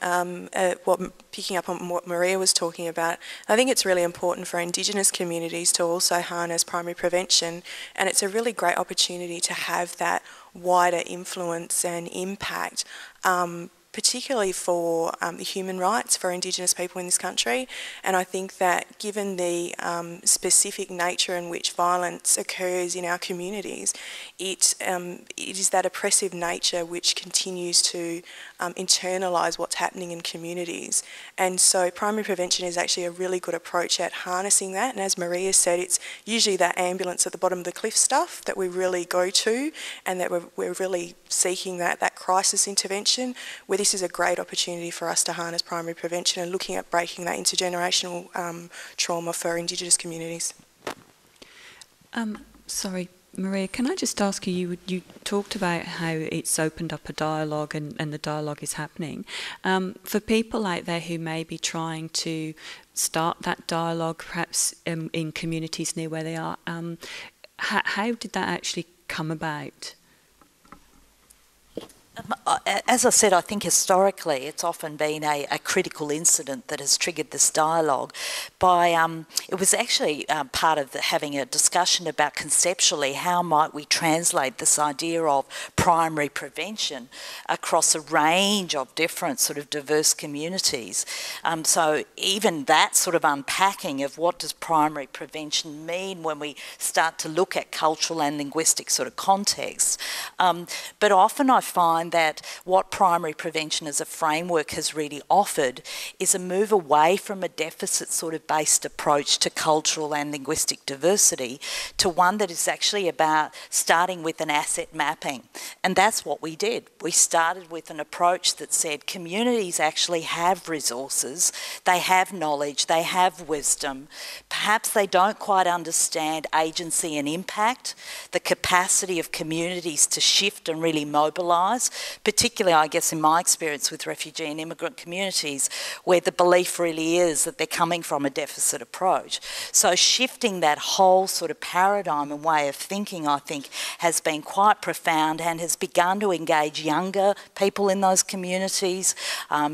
picking up on what Maria was talking about. I think it's really important for Indigenous communities to also harness primary prevention, and it's a really great opportunity to have that wider influence and impact, particularly for the human rights for Indigenous people in this country. And I think that given the specific nature in which violence occurs in our communities, it is that oppressive nature which continues to internalise what's happening in communities. And so primary prevention is actually a really good approach at harnessing that. And as Maria said, it's usually that ambulance at the bottom of the cliff stuff that we really go to, and that we're really seeking that crisis intervention, where this is a great opportunity for us to harness primary prevention and looking at breaking that intergenerational trauma for Indigenous communities. Sorry, Maria, can I just ask you, you talked about how it's opened up a dialogue and the dialogue is happening. For people out there who may be trying to start that dialogue, perhaps in communities near where they are, how did that actually come about? As I said, I think historically it's often been a critical incident that has triggered this dialogue. It was actually part of having a discussion about conceptually how might we translate this idea of primary prevention across a range of different sort of diverse communities. So even that sort of unpacking of what does primary prevention mean when we start to look at cultural and linguistic sort of contexts. But often I find that what primary prevention as a framework has really offered is a move away from a deficit sort of based approach to cultural and linguistic diversity to one that is actually about starting with an asset mapping. And that's what we did. We started with an approach that said communities actually have resources, they have knowledge, they have wisdom. Perhaps they don't quite understand agency and impact, the capacity of communities to shift and really mobilise, particularly, I guess, in my experience with refugee and immigrant communities, where the belief really is that they're coming from a deficit approach. So shifting that whole sort of paradigm and way of thinking, I think, has been quite profound and has begun to engage younger people in those communities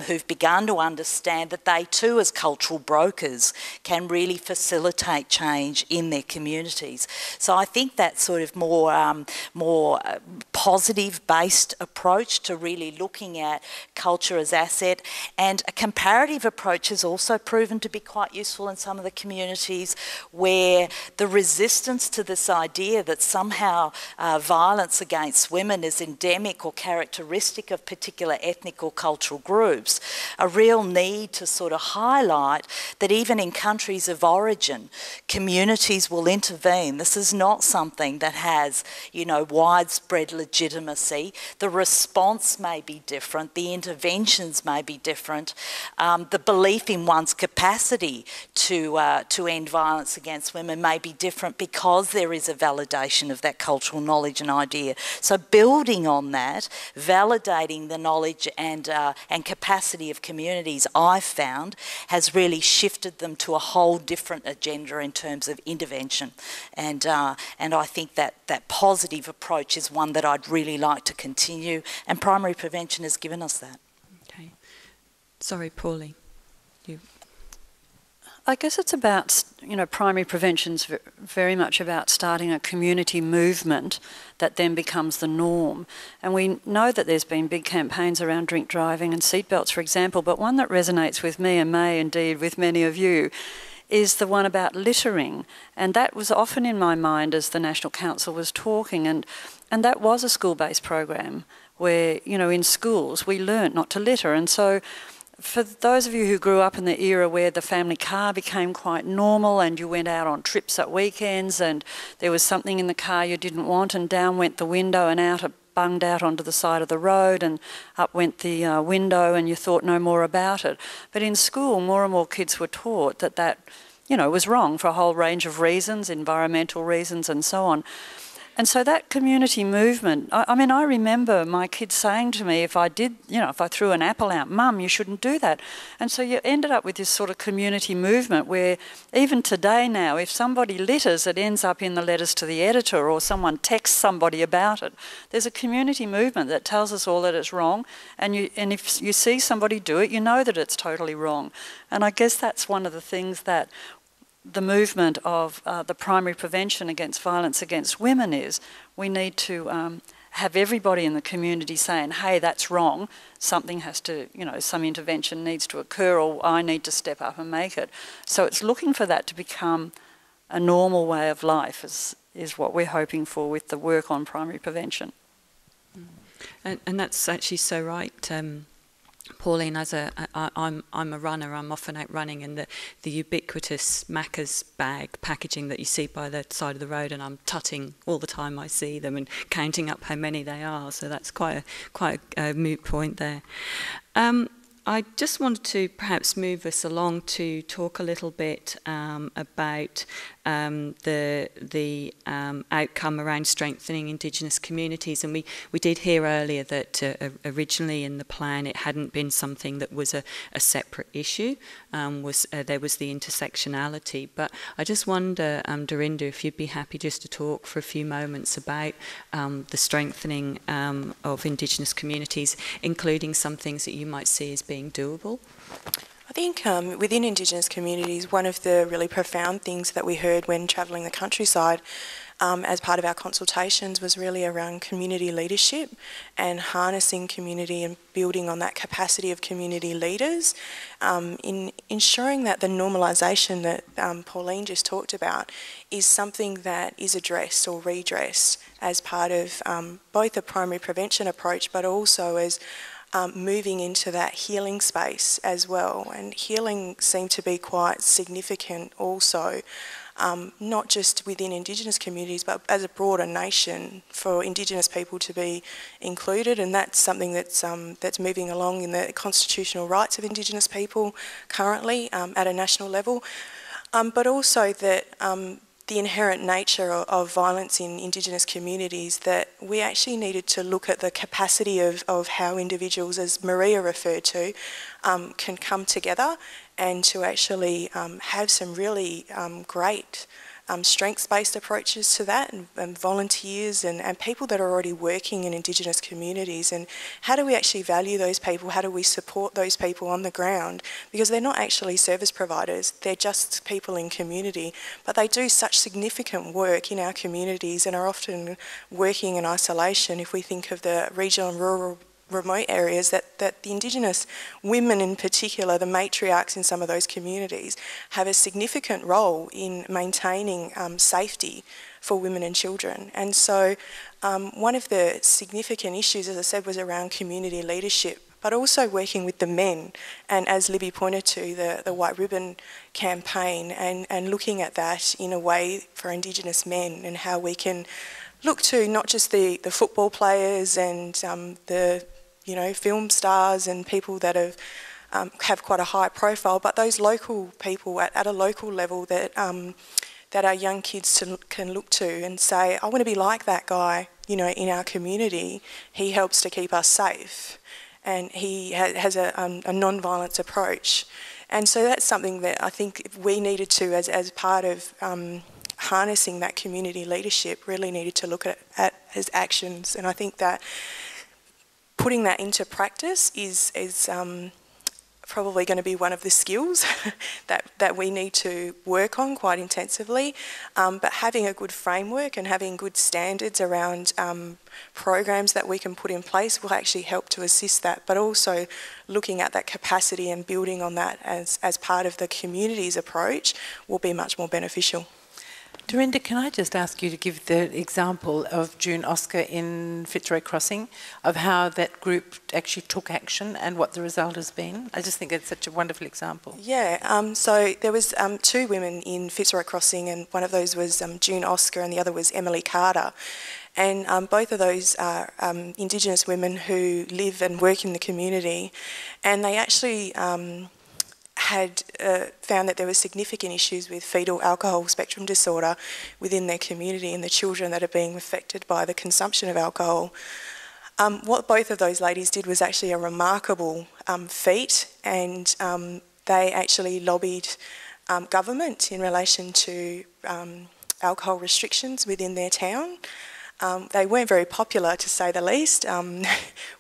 who've begun to understand that they too, as cultural brokers, can really facilitate change in their communities. So I think that sort of more positive-based approach to really looking at culture as asset, and a comparative approach has also proven to be quite useful in some of the communities where the resistance to this idea that somehow violence against women is endemic or characteristic of particular ethnic or cultural groups, a real need to sort of highlight that even in countries of origin, communities will intervene. This is not something that has, you know, widespread legitimacy. The response may be different, the interventions may be different, the belief in one's capacity to end violence against women may be different because there is a validation of that cultural knowledge and idea. So building on that, validating the knowledge and capacity of communities, I've found, has really shifted them to a whole different agenda in terms of intervention. And I think that positive approach is one that I'd really like to continue, and primary prevention has given us that. Okay. Sorry, Pauline. You. I guess it's about, you know, primary prevention's very much about starting a community movement that then becomes the norm. And we know that there's been big campaigns around drink driving and seatbelts, for example, but one that resonates with me and may indeed with many of you is the one about littering. And that was often in my mind as the National Council was talking, and that was a school-based program where, you know, in schools we learnt not to litter. And so for those of you who grew up in the era where the family car became quite normal and you went out on trips at weekends and there was something in the car you didn't want and down went the window and bunged out onto the side of the road and up went the window and you thought no more about it. But in school, more and more kids were taught that, you know, was wrong for a whole range of reasons, environmental reasons and so on. And so that community movement, I mean, I remember my kids saying to me, if I threw an apple out, Mum, you shouldn't do that. And so you ended up with this sort of community movement where even today now, if somebody litters, it ends up in the letters to the editor or someone texts somebody about it. There's a community movement that tells us all that it's wrong, and if you see somebody do it, you know that it's totally wrong. And I guess that's one of the things that the movement of the primary prevention against violence against women is. We need to have everybody in the community saying, hey, that's wrong, something has to, you know, some intervention needs to occur, or I need to step up and make it. So it's looking for that to become a normal way of life is what we're hoping for with the work on primary prevention. And that's actually so right. Pauline, I'm a runner, I'm often out running, and the ubiquitous Macca's bag packaging that you see by the side of the road, and I'm tutting all the time I see them and counting up how many they are, so that's quite a moot point there. I just wanted to perhaps move us along to talk a little bit about the outcome around strengthening Indigenous communities. And we did hear earlier that originally in the plan it hadn't been something that was a separate issue. There was the intersectionality. But I just wonder, Dorinda, if you'd be happy just to talk for a few moments about the strengthening of Indigenous communities, including some things that you might see as being doable. I think within Indigenous communities, one of the really profound things that we heard when travelling the countryside as part of our consultations was really around community leadership and harnessing community and building on that capacity of community leaders in ensuring that the normalisation that Pauline just talked about is something that is addressed or redressed as part of both a primary prevention approach but also as moving into that healing space as well. And healing seemed to be quite significant also, not just within Indigenous communities, but as a broader nation for Indigenous people to be included. And that's something that's moving along in the constitutional rights of Indigenous people currently at a national level. But also that the inherent nature of violence in Indigenous communities, that we actually needed to look at the capacity of how individuals, as Maria referred to, can come together and to actually have some really great strengths-based approaches to that, and volunteers and people that are already working in Indigenous communities. And how do we actually value those people? How do we support those people on the ground? Because they're not actually service providers, they're just people in community, but they do such significant work in our communities and are often working in isolation. If we think of the regional and rural remote areas, that the Indigenous women in particular, the matriarchs in some of those communities, have a significant role in maintaining safety for women and children. And so one of the significant issues, as I said, was around community leadership, but also working with the men. And as Libby pointed to, the White Ribbon campaign, and looking at that in a way for Indigenous men, and how we can look to not just the football players and the film stars and people that have quite a high profile, but those local people at a local level that our young kids can look to and say, I want to be like that guy, in our community. He helps to keep us safe, and he has a non-violence approach. And so that's something that I think we needed to, as part of harnessing that community leadership, really needed to look at as actions. And I think that putting that into practice is probably going to be one of the skills that we need to work on quite intensively. But having a good framework and having good standards around programs that we can put in place will actually help to assist that, but also looking at that capacity and building on that as part of the community's approach will be much more beneficial. Dorinda, can I just ask you to give the example of June Oscar in Fitzroy Crossing, of how that group actually took action and what the result has been? I just think it's such a wonderful example. Yeah, so there was 2 women in Fitzroy Crossing, and one of those was June Oscar and the other was Emily Carter. And both of those are Indigenous women who live and work in the community, and they actually had found that there were significant issues with fetal alcohol spectrum disorder within their community and the children that are being affected by the consumption of alcohol. What both of those ladies did was actually a remarkable feat, and they actually lobbied government in relation to alcohol restrictions within their town. They weren't very popular, to say the least,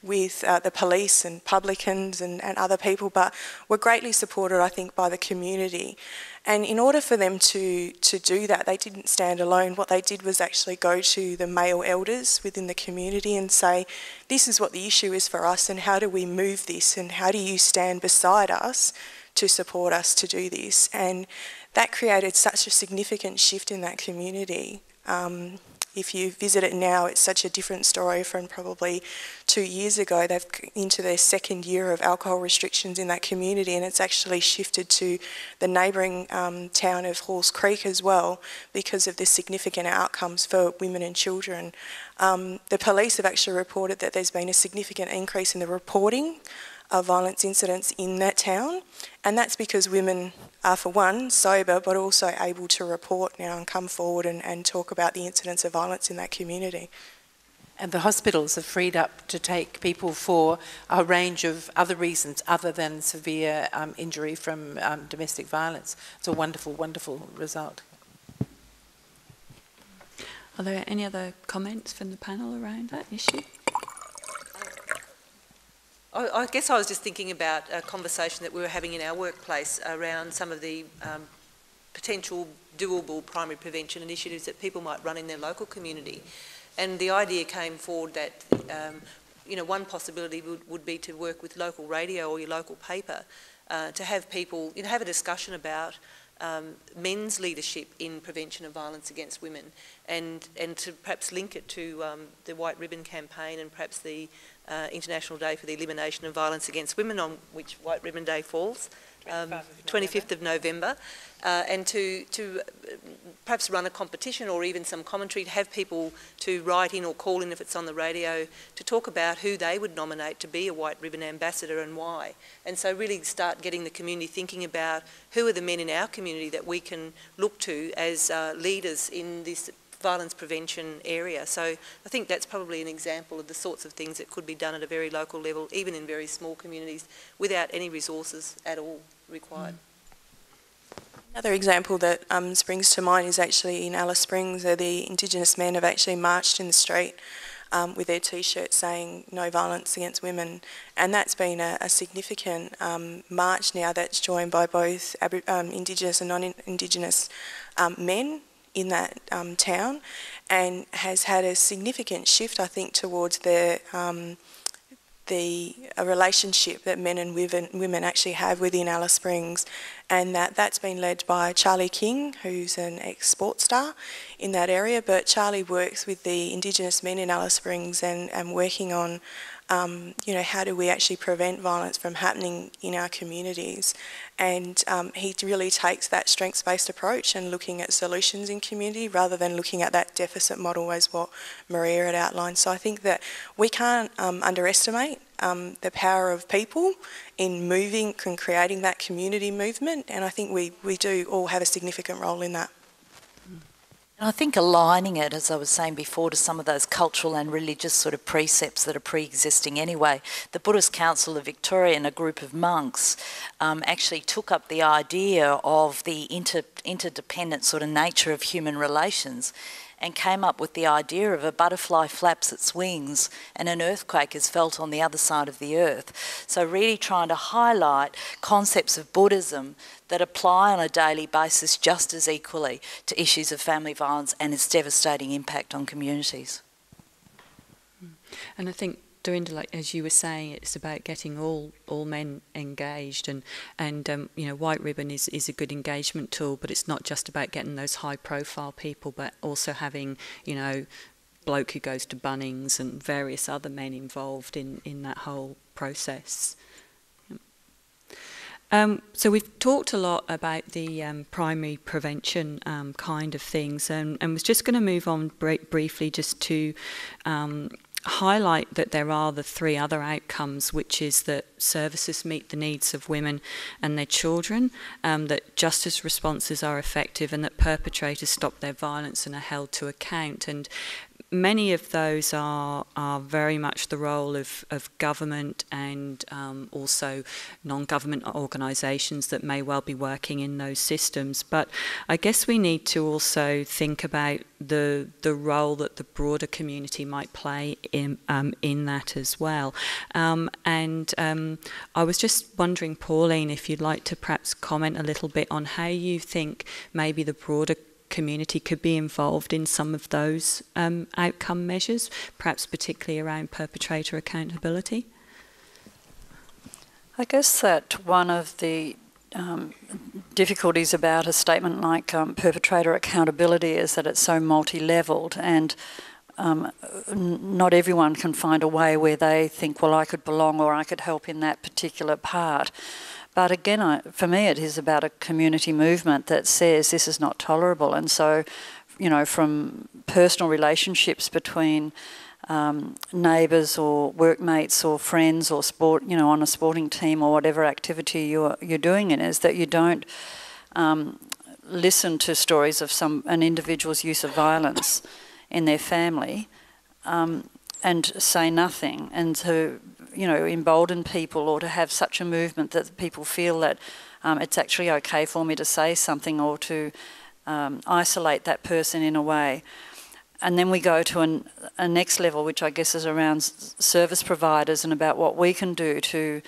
with the police and publicans and other people, but were greatly supported, I think, by the community. And in order for them to do that, they didn't stand alone. What they did was actually go to the male elders within the community and say, this is what the issue is for us, and how do we move this, and how do you stand beside us to support us to do this? And that created such a significant shift in that community. If you visit it now, it's such a different story from probably 2 years ago. They've into their 2nd year of alcohol restrictions in that community, and it's actually shifted to the neighbouring town of Halls Creek as well, because of the significant outcomes for women and children. The police have actually reported that there's been a significant increase in the reporting of violence incidents in that town, and that's because women are, for one, sober, but also able to report now and come forward and talk about the incidents of violence in that community. And the hospitals are freed up to take people for a range of other reasons other than severe injury from domestic violence. It's a wonderful, wonderful result. Are there any other comments from the panel around that issue? I guess I was just thinking about a conversation that we were having in our workplace around some of the potential doable primary prevention initiatives that people might run in their local community. And the idea came forward that, one possibility would be to work with local radio or your local paper to have people, have a discussion about men's leadership in prevention of violence against women, and to perhaps link it to the White Ribbon campaign and perhaps the International Day for the Elimination of Violence Against Women, on which White Ribbon Day falls, 25th of November, and to perhaps run a competition or even some commentary, to have people to write in or call in if it's on the radio, to talk about who they would nominate to be a White Ribbon ambassador and why. And so really start getting the community thinking about who are the men in our community that we can look to as leaders in this violence prevention area. So I think that's probably an example of the sorts of things that could be done at a very local level, even in very small communities, without any resources at all required. Another example that springs to mind is actually in Alice Springs, where the Indigenous men have actually marched in the street with their T-shirts saying no violence against women, and that's been a significant march now that's joined by both Indigenous and non-Indigenous men in that town, and has had a significant shift, I think, towards a relationship that men and women actually have within Alice Springs, and that's been led by Charlie King, who's an ex-sports star in that area. But Charlie works with the Indigenous men in Alice Springs and working on you know, how do we actually prevent violence from happening in our communities? And he really takes that strengths-based approach and looking at solutions in community rather than looking at that deficit model as what Maria had outlined. So I think that we can't underestimate the power of people in moving and creating that community movement, and I think we do all have a significant role in that. And I think aligning it, as I was saying before, to some of those cultural and religious sort of precepts that are pre-existing anyway. The Buddhist Council of Victoria and a group of monks actually took up the idea of the interdependent sort of nature of human relations and came up with the idea of a butterfly flaps its wings and an earthquake is felt on the other side of the earth. So really trying to highlight concepts of Buddhism that apply on a daily basis just as equally to issues of family violence and its devastating impact on communities. And I think, Dorinda, like as you were saying, it's about getting all men engaged, and you know, White Ribbon is a good engagement tool, but it's not just about getting those high profile people, but also having, you know, bloke who goes to Bunnings and various other men involved in that whole process. So we've talked a lot about the primary prevention kind of things, and was just going to move on briefly just to highlight that there are the three other outcomes, which is that services meet the needs of women and their children, that justice responses are effective, and that perpetrators stop their violence and are held to account. And many of those are very much the role of government and also non-government organisations that may well be working in those systems. But I guess we need to also think about the role that the broader community might play in that as well. And I was just wondering, Pauline, if you'd like to perhaps comment a little bit on how you think maybe the broader community could be involved in some of those outcome measures, perhaps particularly around perpetrator accountability? I guess that one of the difficulties about a statement like perpetrator accountability is that it's so multi-levelled, and not everyone can find a way where they think, well, I could belong or I could help in that particular part. But again, for me, it is about a community movement that says this is not tolerable. And so, you know, from personal relationships between neighbours or workmates or friends or sport, you know, on a sporting team or whatever activity you're doing in, is that you don't listen to stories of an individual's use of violence in their family and say nothing, and to, you know, embolden people, or to have such a movement that people feel that it's actually okay for me to say something, or to isolate that person in a way. And then we go to a next level, which I guess is around service providers and about what we can do to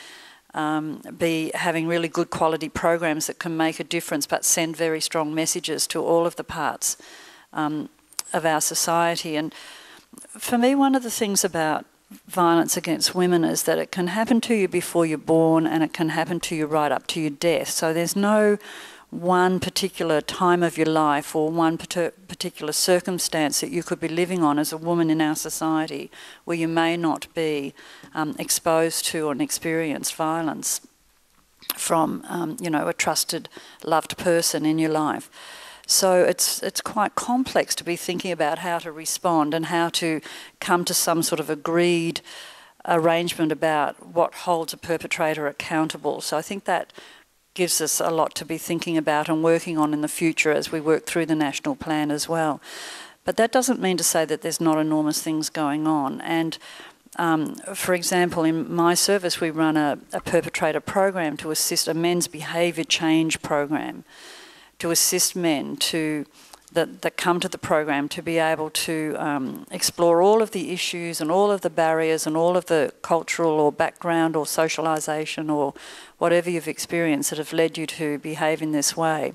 be having really good quality programs that can make a difference but send very strong messages to all of the parts of our society. And for me, one of the things about violence against women is that it can happen to you before you're born, and it can happen to you right up to your death. So there's no one particular time of your life or one particular circumstance that you could be living on as a woman in our society where you may not be exposed to and experience violence. from you know, a trusted, loved person in your life. So it's quite complex to be thinking about how to respond and how to come to some sort of agreed arrangement about what holds a perpetrator accountable. So I think that gives us a lot to be thinking about and working on in the future as we work through the national plan as well. But that doesn't mean to say that there's not enormous things going on. And for example, in my service, we run a perpetrator program to assist, a men's behaviour change program, to assist men that come to the program to be able to explore all of the issues and all of the barriers and all of the cultural or background or socialisation or whatever you've experienced that have led you to behave in this way.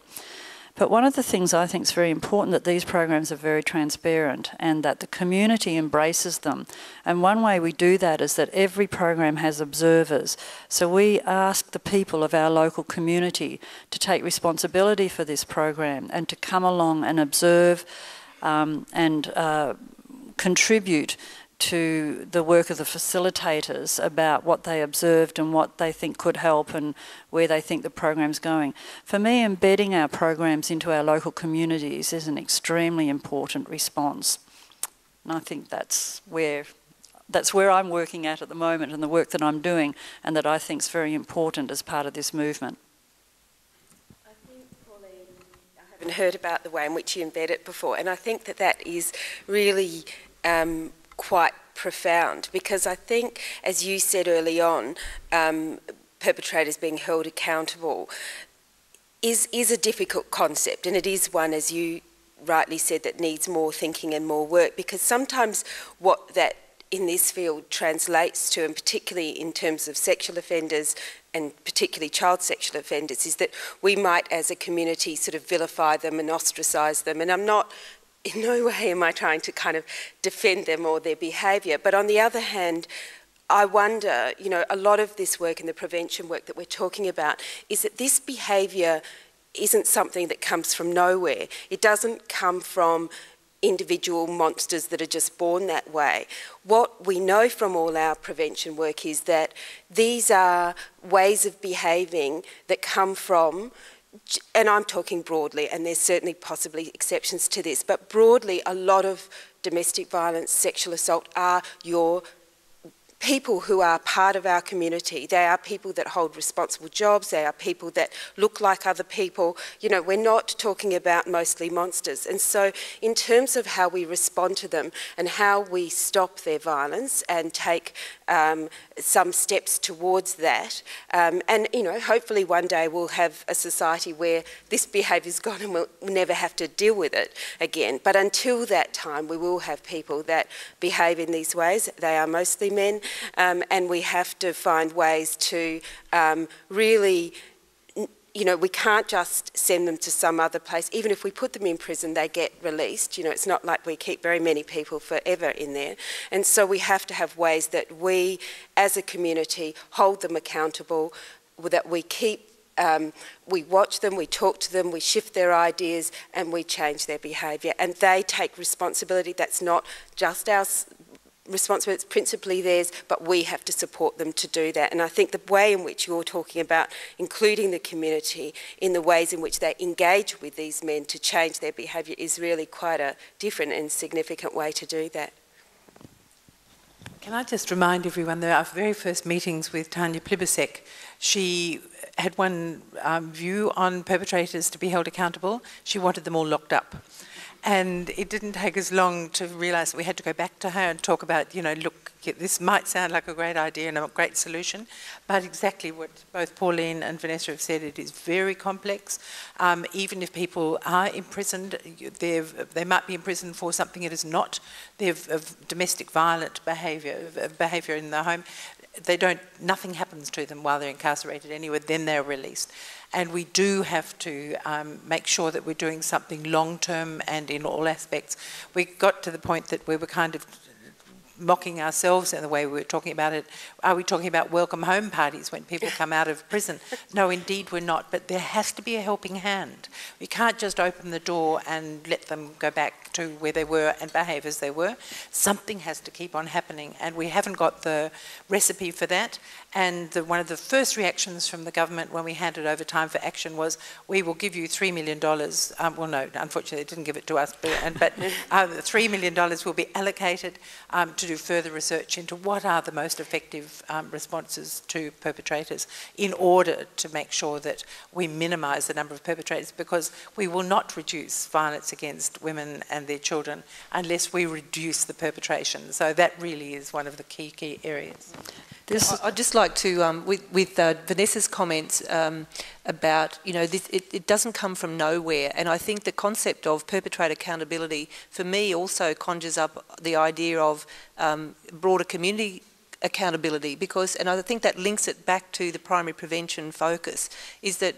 But one of the things I think is very important, that these programs are very transparent and that the community embraces them. And one way we do that is that every program has observers. So we ask the people of our local community to take responsibility for this program and to come along and observe and contribute to the work of the facilitators about what they observed and what they think could help and where they think the program's going. For me, embedding our programs into our local communities is an extremely important response. And I think that's where I'm working at the moment, and the work that I'm doing and that I think is very important as part of this movement. I think, Pauline, I haven't heard about the way in which you embed it before, and I think that that is really quite profound, because I think, as you said early on, perpetrators being held accountable is a difficult concept, and it is one, as you rightly said, that needs more thinking and more work, because sometimes what that in this field translates to, and particularly in terms of sexual offenders and particularly child sexual offenders, is that we might as a community sort of vilify them and ostracise them. And I'm not, in no way am I trying to kind of defend them or their behaviour, but on the other hand, I wonder, you know, a lot of this work and the prevention work that we're talking about is that this behaviour isn't something that comes from nowhere. It doesn't come from individual monsters that are just born that way. What we know from all our prevention work is that these are ways of behaving that come from, and I'm talking broadly, and there's certainly possibly exceptions to this, but broadly a lot of domestic violence, sexual assault are your people who are part of our community. They are people that hold responsible jobs, they are people that look like other people. You know, we're not talking about mostly monsters. And so in terms of how we respond to them and how we stop their violence and take some steps towards that, and you know, hopefully one day we'll have a society where this behaviour's gone and we'll never have to deal with it again. But until that time, we will have people that behave in these ways. They are mostly men, and we have to find ways to really, you know, we can't just send them to some other place. Even if we put them in prison, they get released. You know, it's not like we keep very many people forever in there. And so we have to have ways that we, as a community, hold them accountable, that we keep, we watch them, we talk to them, we shift their ideas, and we change their behaviour. And they take responsibility. That's not just our responsibility, it's principally theirs, but we have to support them to do that. And I think the way in which you're talking about including the community in the ways in which they engage with these men to change their behaviour is really quite a different and significant way to do that. Can I just remind everyone that our very first meetings with Tanya Plibersek, she had one view on perpetrators to be held accountable. She wanted them all locked up. And it didn't take us long to realise that we had to go back to her and talk about, you know, look, this might sound like a great idea and a great solution, but exactly what both Pauline and Vanessa have said, it is very complex. Even if people are imprisoned, they might be imprisoned for something that is not of domestic violent behaviour in the home. Nothing happens to them while they're incarcerated anyway, then they're released. And we do have to make sure that we're doing something long-term and in all aspects. We got to the point that we were kind of mocking ourselves in the way we were talking about it. Are we talking about welcome home parties when people come out of prison? No, indeed we're not, but there has to be a helping hand. We can't just open the door and let them go back to where they were and behave as they were. Something has to keep on happening, and we haven't got the recipe for that. And one of the first reactions from the government when we handed over Time for Action was, we will give you $3 million. Well, no, unfortunately, they didn't give it to us, but $3 million will be allocated to do further research into what are the most effective responses to perpetrators in order to make sure that we minimise the number of perpetrators, because we will not reduce violence against women and their children unless we reduce the perpetration. So that really is one of the key areas. I'd just like to, with Vanessa's comments about, you know, it doesn't come from nowhere, and I think the concept of perpetrator accountability for me also conjures up the idea of broader community accountability, because, and I think that links it back to the primary prevention focus, is that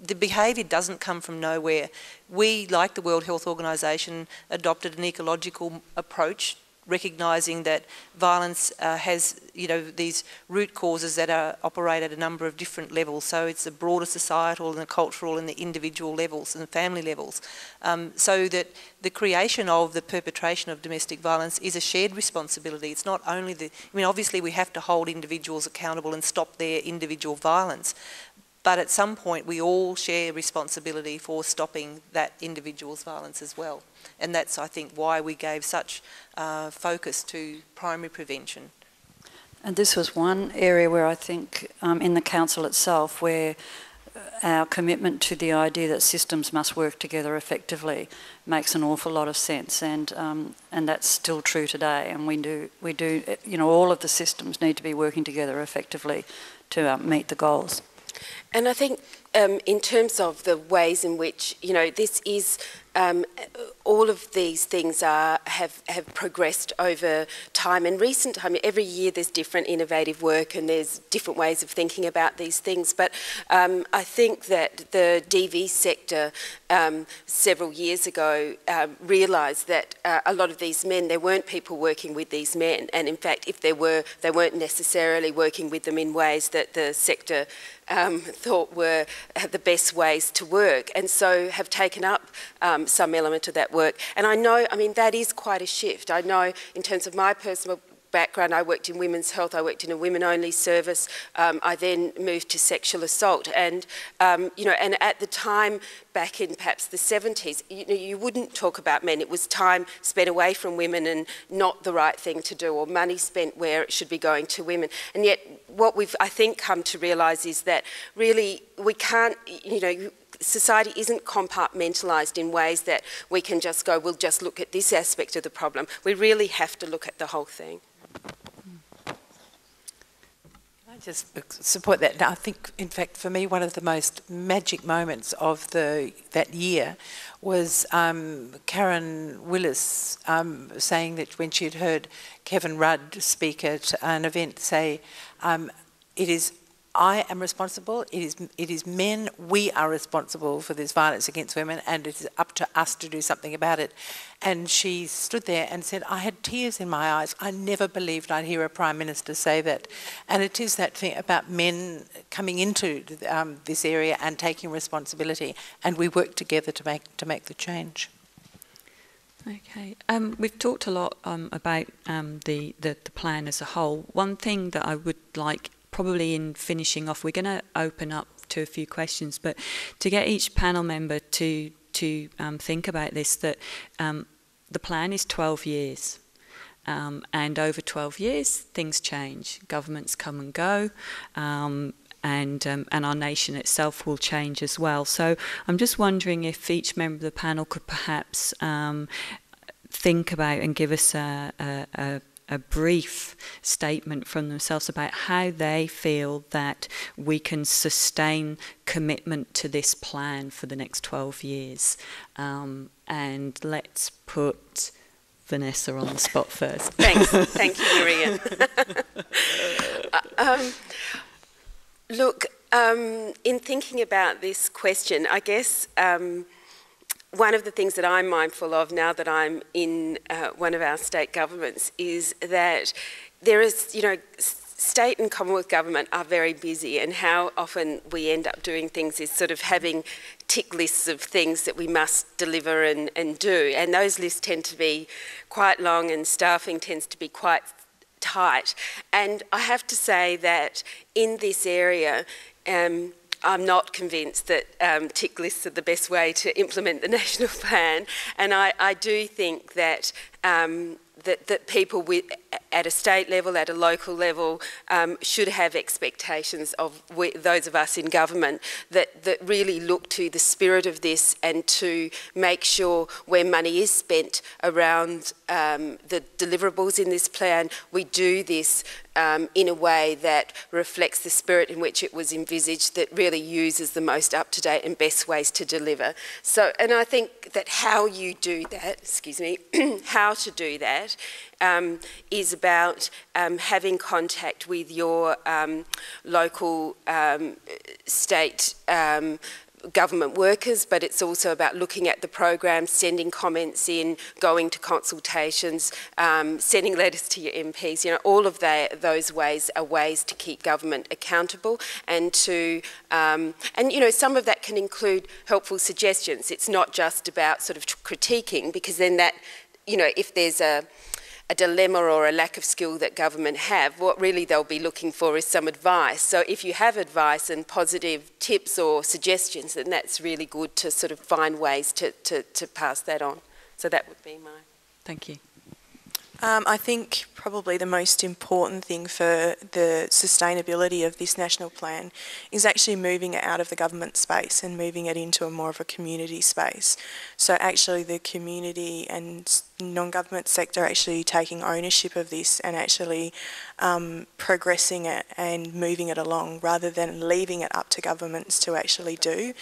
the behaviour doesn't come from nowhere. We, like the World Health Organisation, adopted an ecological approach, recognising that violence has, you know, these root causes that operate at a number of different levels. So it's the broader societal and the cultural and the individual levels and the family levels. So that the creation of the perpetration of domestic violence is a shared responsibility. It's not only I mean, obviously we have to hold individuals accountable and stop their individual violence, but at some point we all share responsibility for stopping that individual's violence as well. And that's, I think, why we gave such focus to primary prevention. And this was one area where I think in the council itself, where our commitment to the idea that systems must work together effectively makes an awful lot of sense, and that's still true today. And we do, you know, all of the systems need to be working together effectively to meet the goals. And I think in terms of the ways in which, you know, this is, all of these things have progressed over time. In recent time, every year there's different innovative work and there's different ways of thinking about these things. But I think that the DV sector several years ago realised that a lot of these men, there weren't people working with these men. And in fact, if there were, they weren't necessarily working with them in ways that the sector thought were the best ways to work, and so have taken up some element of that work. And I know, I mean, that is quite a shift. I know in terms of my personal background, I worked in women's health, I worked in a women-only service, I then moved to sexual assault, and you know, and at the time, back in perhaps the 70s, you know, you wouldn't talk about men. It was time spent away from women and not the right thing to do, or money spent where it should be going to women. And yet, what we've, I think, come to realise is that really we can't, you know, society isn't compartmentalised in ways that we can just go, we'll just look at this aspect of the problem. We really have to look at the whole thing. I just support that. Now, I think, in fact, for me, one of the most magic moments of that year was Karen Willis saying that when she had heard Kevin Rudd speak at an event, say, it is I am responsible, it is men, we are responsible for this violence against women, and it is up to us to do something about it. And she stood there and said, I had tears in my eyes. I never believed I'd hear a Prime Minister say that. And it is that thing about men coming into this area and taking responsibility, and we work together to make the change. Okay, we've talked a lot about the plan as a whole. One thing that I would like, probably in finishing off, we're going to open up to a few questions, but to get each panel member to think about this, that the plan is 12 years. And over 12 years, things change. Governments come and go, and our nation itself will change as well. So I'm just wondering if each member of the panel could perhaps think about and give us a brief statement from themselves about how they feel that we can sustain commitment to this plan for the next 12 years. And let's put Vanessa on the spot first. Thanks. Thank you, Marian. Look, in thinking about this question, I guess one of the things that I'm mindful of now that I'm in one of our state governments is that there is, you know, state and Commonwealth government are very busy, and how often we end up doing things is sort of having tick lists of things that we must deliver and do, and those lists tend to be quite long and staffing tends to be quite tight. And I have to say that in this area, I'm not convinced that tick lists are the best way to implement the National Plan, and I do think that that people at a state level, at a local level, should have expectations of those of us in government that really look to the spirit of this and to make sure where money is spent around the deliverables in this plan, we do this in a way that reflects the spirit in which it was envisaged, that really uses the most up-to-date and best ways to deliver. So, and I think that how you do that, excuse me, how to do that is about having contact with your local state government workers, but it's also about looking at the program, sending comments in, going to consultations, sending letters to your MPs. You know, all of those ways are ways to keep government accountable and to, and you know, some of that can include helpful suggestions. It's not just about sort of critiquing, because then that, you know, if there's a dilemma or a lack of skill that government have, what really they'll be looking for is some advice. So if you have advice and positive tips or suggestions, then that's really good to sort of find ways to pass that on. So that would be my... Thank you. I think probably the most important thing for the sustainability of this national plan is actually moving it out of the government space and moving it into a more of a community space. So actually the community and non-government sector actually taking ownership of this and actually progressing it and moving it along, rather than leaving it up to governments to actually do.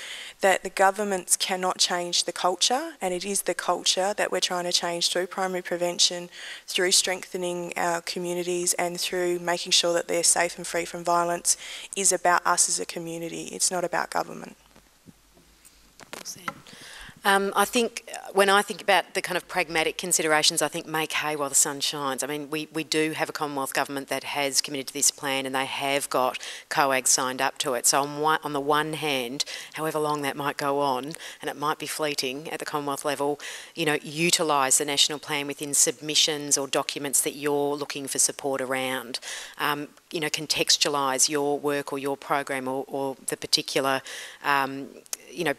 That the governments cannot change the culture, and it is the culture that we're trying to change through primary prevention, through strengthening our communities and through making sure that they're safe and free from violence, is about us as a community. It's not about government. I think when I think about the kind of pragmatic considerations, I think make hay while the sun shines. I mean, we do have a Commonwealth government that has committed to this plan, and they have got COAG signed up to it. So on the one hand, however long that might go on, and it might be fleeting at the Commonwealth level, you know, utilise the national plan within submissions or documents that you're looking for support around. You know, contextualise your work or your program or the particular, you know,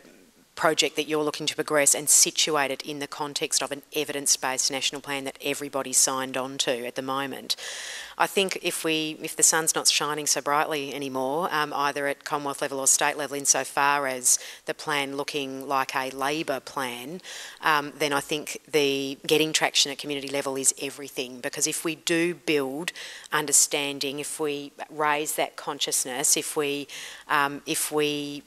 project that you're looking to progress, and situate it in the context of an evidence-based national plan that everybody's signed on to at the moment. I think if the sun's not shining so brightly anymore, either at Commonwealth level or state level, insofar as the plan looking like a Labor plan, then I think the getting traction at community level is everything. Because if we do build understanding, if we raise that consciousness, if we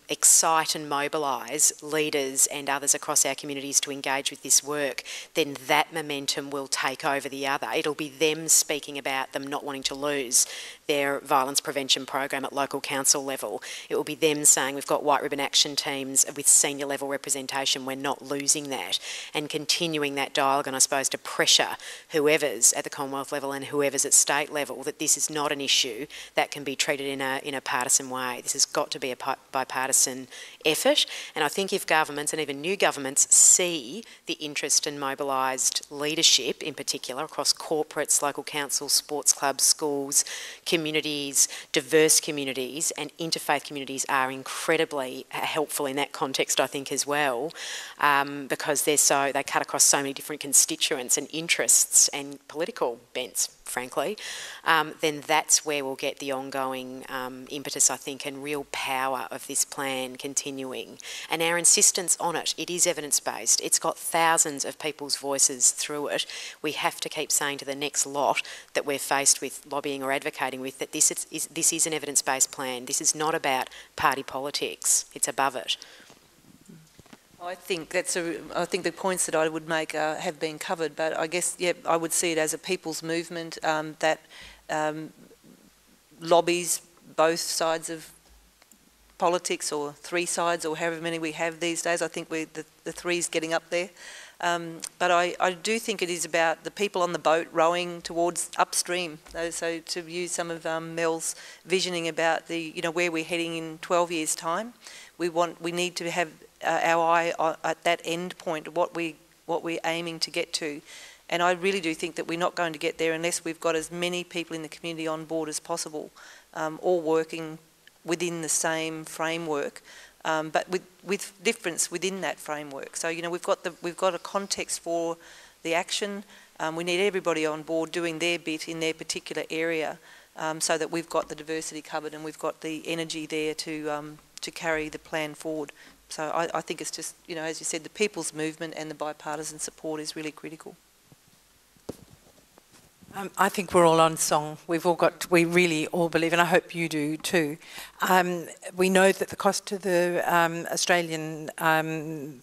excite and mobilise leaders and others across our communities to engage with this work, then that momentum will take over the other. It'll be them speaking about them not wanting to lose their violence prevention program at local council level. It will be them saying we've got white ribbon action teams with senior level representation, we're not losing that, and continuing that dialogue, and I suppose to pressure whoever's at the Commonwealth level and whoever's at state level that this is not an issue that can be treated in a partisan way. This has got to be a bipartisan effort, and I think if governments and even new governments see the interest and mobilised leadership in particular across corporates, local councils, sports clubs, schools, communities, diverse communities and interfaith communities are incredibly helpful in that context, I think, as well, because they cut across so many different constituents and interests and political bents, frankly, then that's where we'll get the ongoing impetus, I think, and real power of this plan continuing. And our insistence on it, it is evidence-based. It's got thousands of people's voices through it. We have to keep saying to the next lot that we're faced with lobbying or advocating with that this is an evidence-based plan. This is not about party politics. It's above it. I think the points that I would make have been covered, but I guess, yeah, I would see it as a people's movement that lobbies both sides of politics or three sides or however many we have these days. I think the three's getting up there. But I do think it is about the people on the boat rowing towards upstream. So to use some of Mel's visioning about where we're heading in 12 years' time, we need to have our eye at that end point of what we're aiming to get to. And I really do think that we're not going to get there unless we've got as many people in the community on board as possible, all working within the same framework, but with difference within that framework. So we've got a context for the action. We need everybody on board doing their bit in their particular area, so that we've got the diversity covered and we've got the energy there to carry the plan forward. So I think it's just, as you said, the people's movement and the bipartisan support is really critical. I think we're all on song. We really all believe, and I hope you do too. We know that the cost to the Australian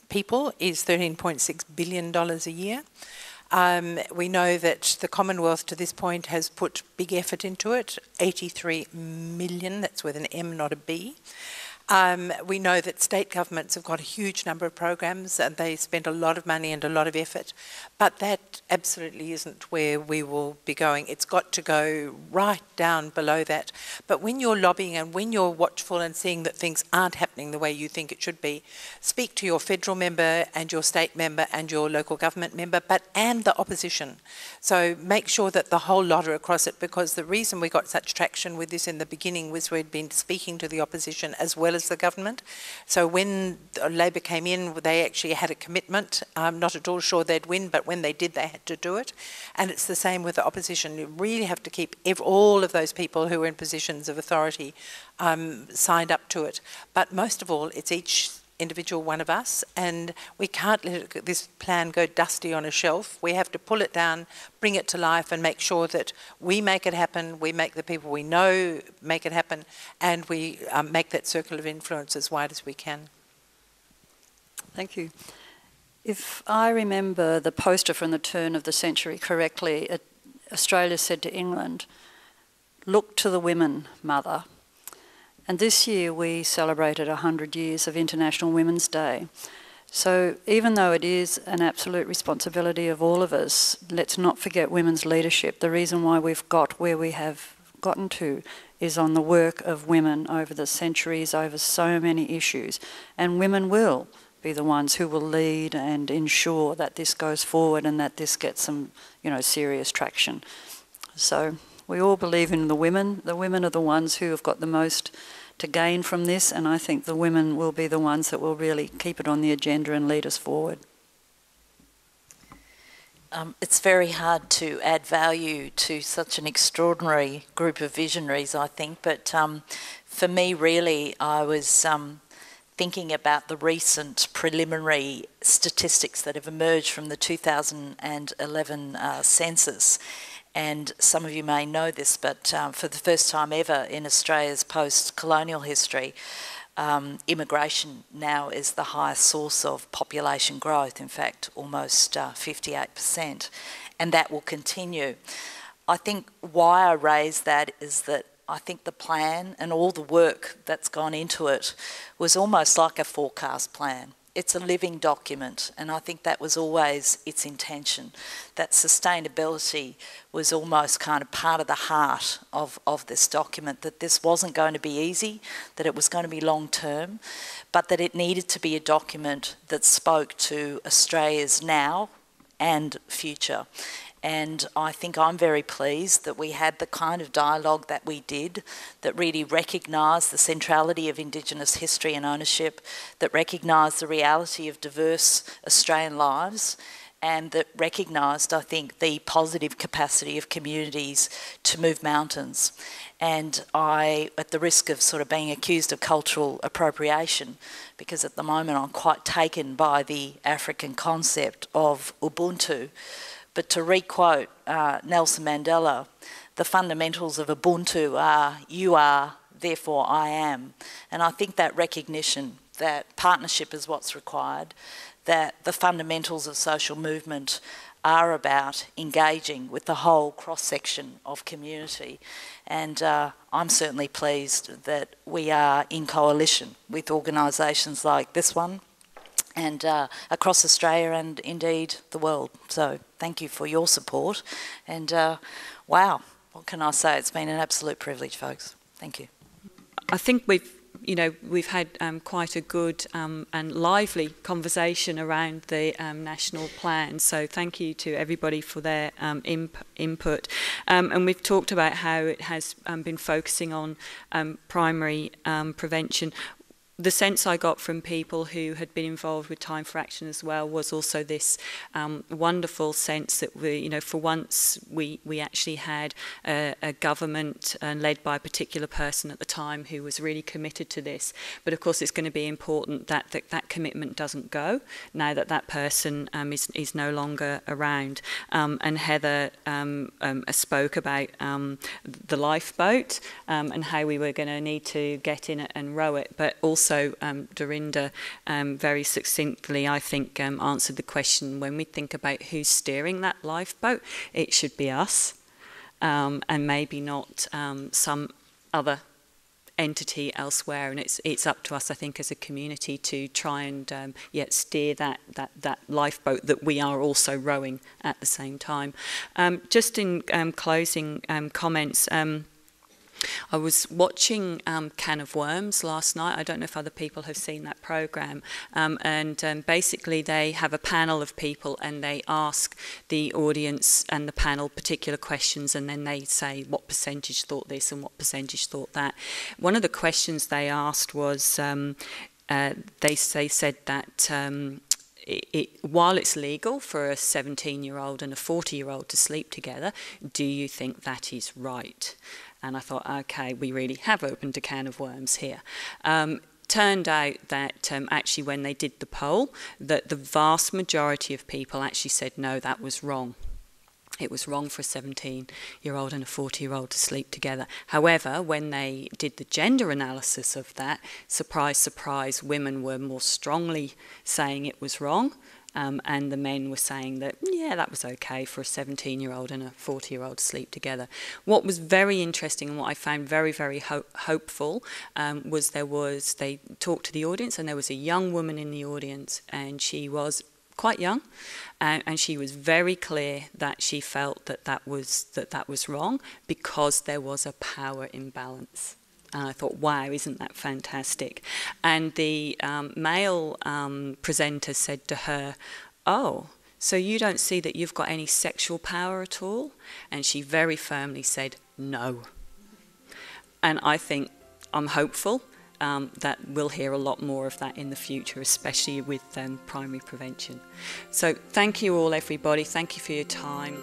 people is $13.6 billion a year. We know that the Commonwealth to this point has put big effort into it, 83 million, that's with an M, not a B. We know that state governments have got a huge number of programs and they spend a lot of money and a lot of effort, but that absolutely isn't where we will be going. It's got to go right down below that. But when you're lobbying and when you're watchful and seeing that things aren't happening the way you think it should be, speak to your federal member and your state member and your local government member, and the opposition. So make sure that the whole lot are across it, because the reason we got such traction with this in the beginning was we'd been speaking to the opposition as well as the government. So when Labor came in, they actually had a commitment. Not at all sure they'd win, but when they did, they had to do it. And it's the same with the opposition. You really have to keep all of those people who are in positions of authority signed up to it. But most of all, it's each individual one of us, and we can't let this plan go dusty on a shelf. We have to pull it down, bring it to life, and make sure that we make it happen, we make the people we know make it happen, and we make that circle of influence as wide as we can. Thank you. If I remember the poster from the turn of the century correctly, Australia said to England, "Look to the women, mother." And this year we celebrated 100 years of International Women's Day. So even though it is an absolute responsibility of all of us, let's not forget women's leadership. The reason why we've got where we have gotten to is on the work of women over the centuries, over so many issues. And women will be the ones who will lead and ensure that this goes forward and that this gets some, serious traction. So we all believe in the women. The women are the ones who have got the most to gain from this, and I think the women will be the ones that will really keep it on the agenda and lead us forward. It's very hard to add value to such an extraordinary group of visionaries, I think, but for me, really, I was thinking about the recent preliminary statistics that have emerged from the 2011 census. And some of you may know this, but for the first time ever in Australia's post-colonial history, immigration now is the highest source of population growth, in fact, almost 58%, and that will continue. I think why I raise that is that I think the plan and all the work that's gone into it was almost like a forecast plan. It's a living document, and I think that was always its intention, that sustainability was almost kind of part of the heart of this document, that this wasn't going to be easy, that it was going to be long term, but that it needed to be a document that spoke to Australia's now and future. And I think I'm very pleased that we had the kind of dialogue that we did, that really recognised the centrality of Indigenous history and ownership, that recognised the reality of diverse Australian lives, and that recognised, I think, the positive capacity of communities to move mountains. And I, at the risk of sort of being accused of cultural appropriation, because at the moment I'm quite taken by the African concept of Ubuntu, but to re-quote Nelson Mandela, the fundamentals of Ubuntu are, you are, therefore I am. And I think that recognition, that partnership is what's required, that the fundamentals of social movement are about engaging with the whole cross-section of community. And I'm certainly pleased that we are in coalition with organisations like this one and across Australia and indeed the world. So thank you for your support. And wow, what can I say? It's been an absolute privilege, folks. Thank you. I think we've had quite a good and lively conversation around the national plan. So thank you to everybody for their input. And we've talked about how it has been focusing on primary prevention. The sense I got from people who had been involved with Time for Action as well was also this wonderful sense that for once we actually had a government led by a particular person at the time who was really committed to this. But of course it's going to be important that that commitment doesn't go now that that person is no longer around. And Heather spoke about the lifeboat and how we were going to need to get in it and row it, but also Dorinda very succinctly, I think, answered the question. When we think about who's steering that lifeboat, it should be us, and maybe not some other entity elsewhere. And it's up to us, I think, as a community to try and steer that lifeboat that we are also rowing at the same time. Just in closing comments. I was watching Can of Worms last night. I don't know if other people have seen that programme. And basically they have a panel of people and they ask the audience and the panel particular questions, and then they say what percentage thought this and what percentage thought that. One of the questions they asked was, they said that while it's legal for a 17-year-old and a 40-year-old to sleep together, do you think that is right? And I thought, okay, we really have opened a can of worms here. Turned out that actually when they did the poll, that the vast majority of people actually said, no, that was wrong. It was wrong for a 17-year-old and a 40-year-old to sleep together. However, when they did the gender analysis of that, surprise, surprise, women were more strongly saying it was wrong. And the men were saying that, yeah, that was okay for a 17-year-old and a 40-year-old to sleep together. What was very interesting and what I found very, very hopeful was they talked to the audience, and there was a young woman in the audience, and she was quite young, and she was very clear that she felt that was wrong because there was a power imbalance. And I thought, wow, isn't that fantastic? And the male presenter said to her, oh, so you don't see that you've got any sexual power at all? And she very firmly said, no. And I think I'm hopeful that we'll hear a lot more of that in the future, especially with primary prevention. So thank you all, everybody. Thank you for your time.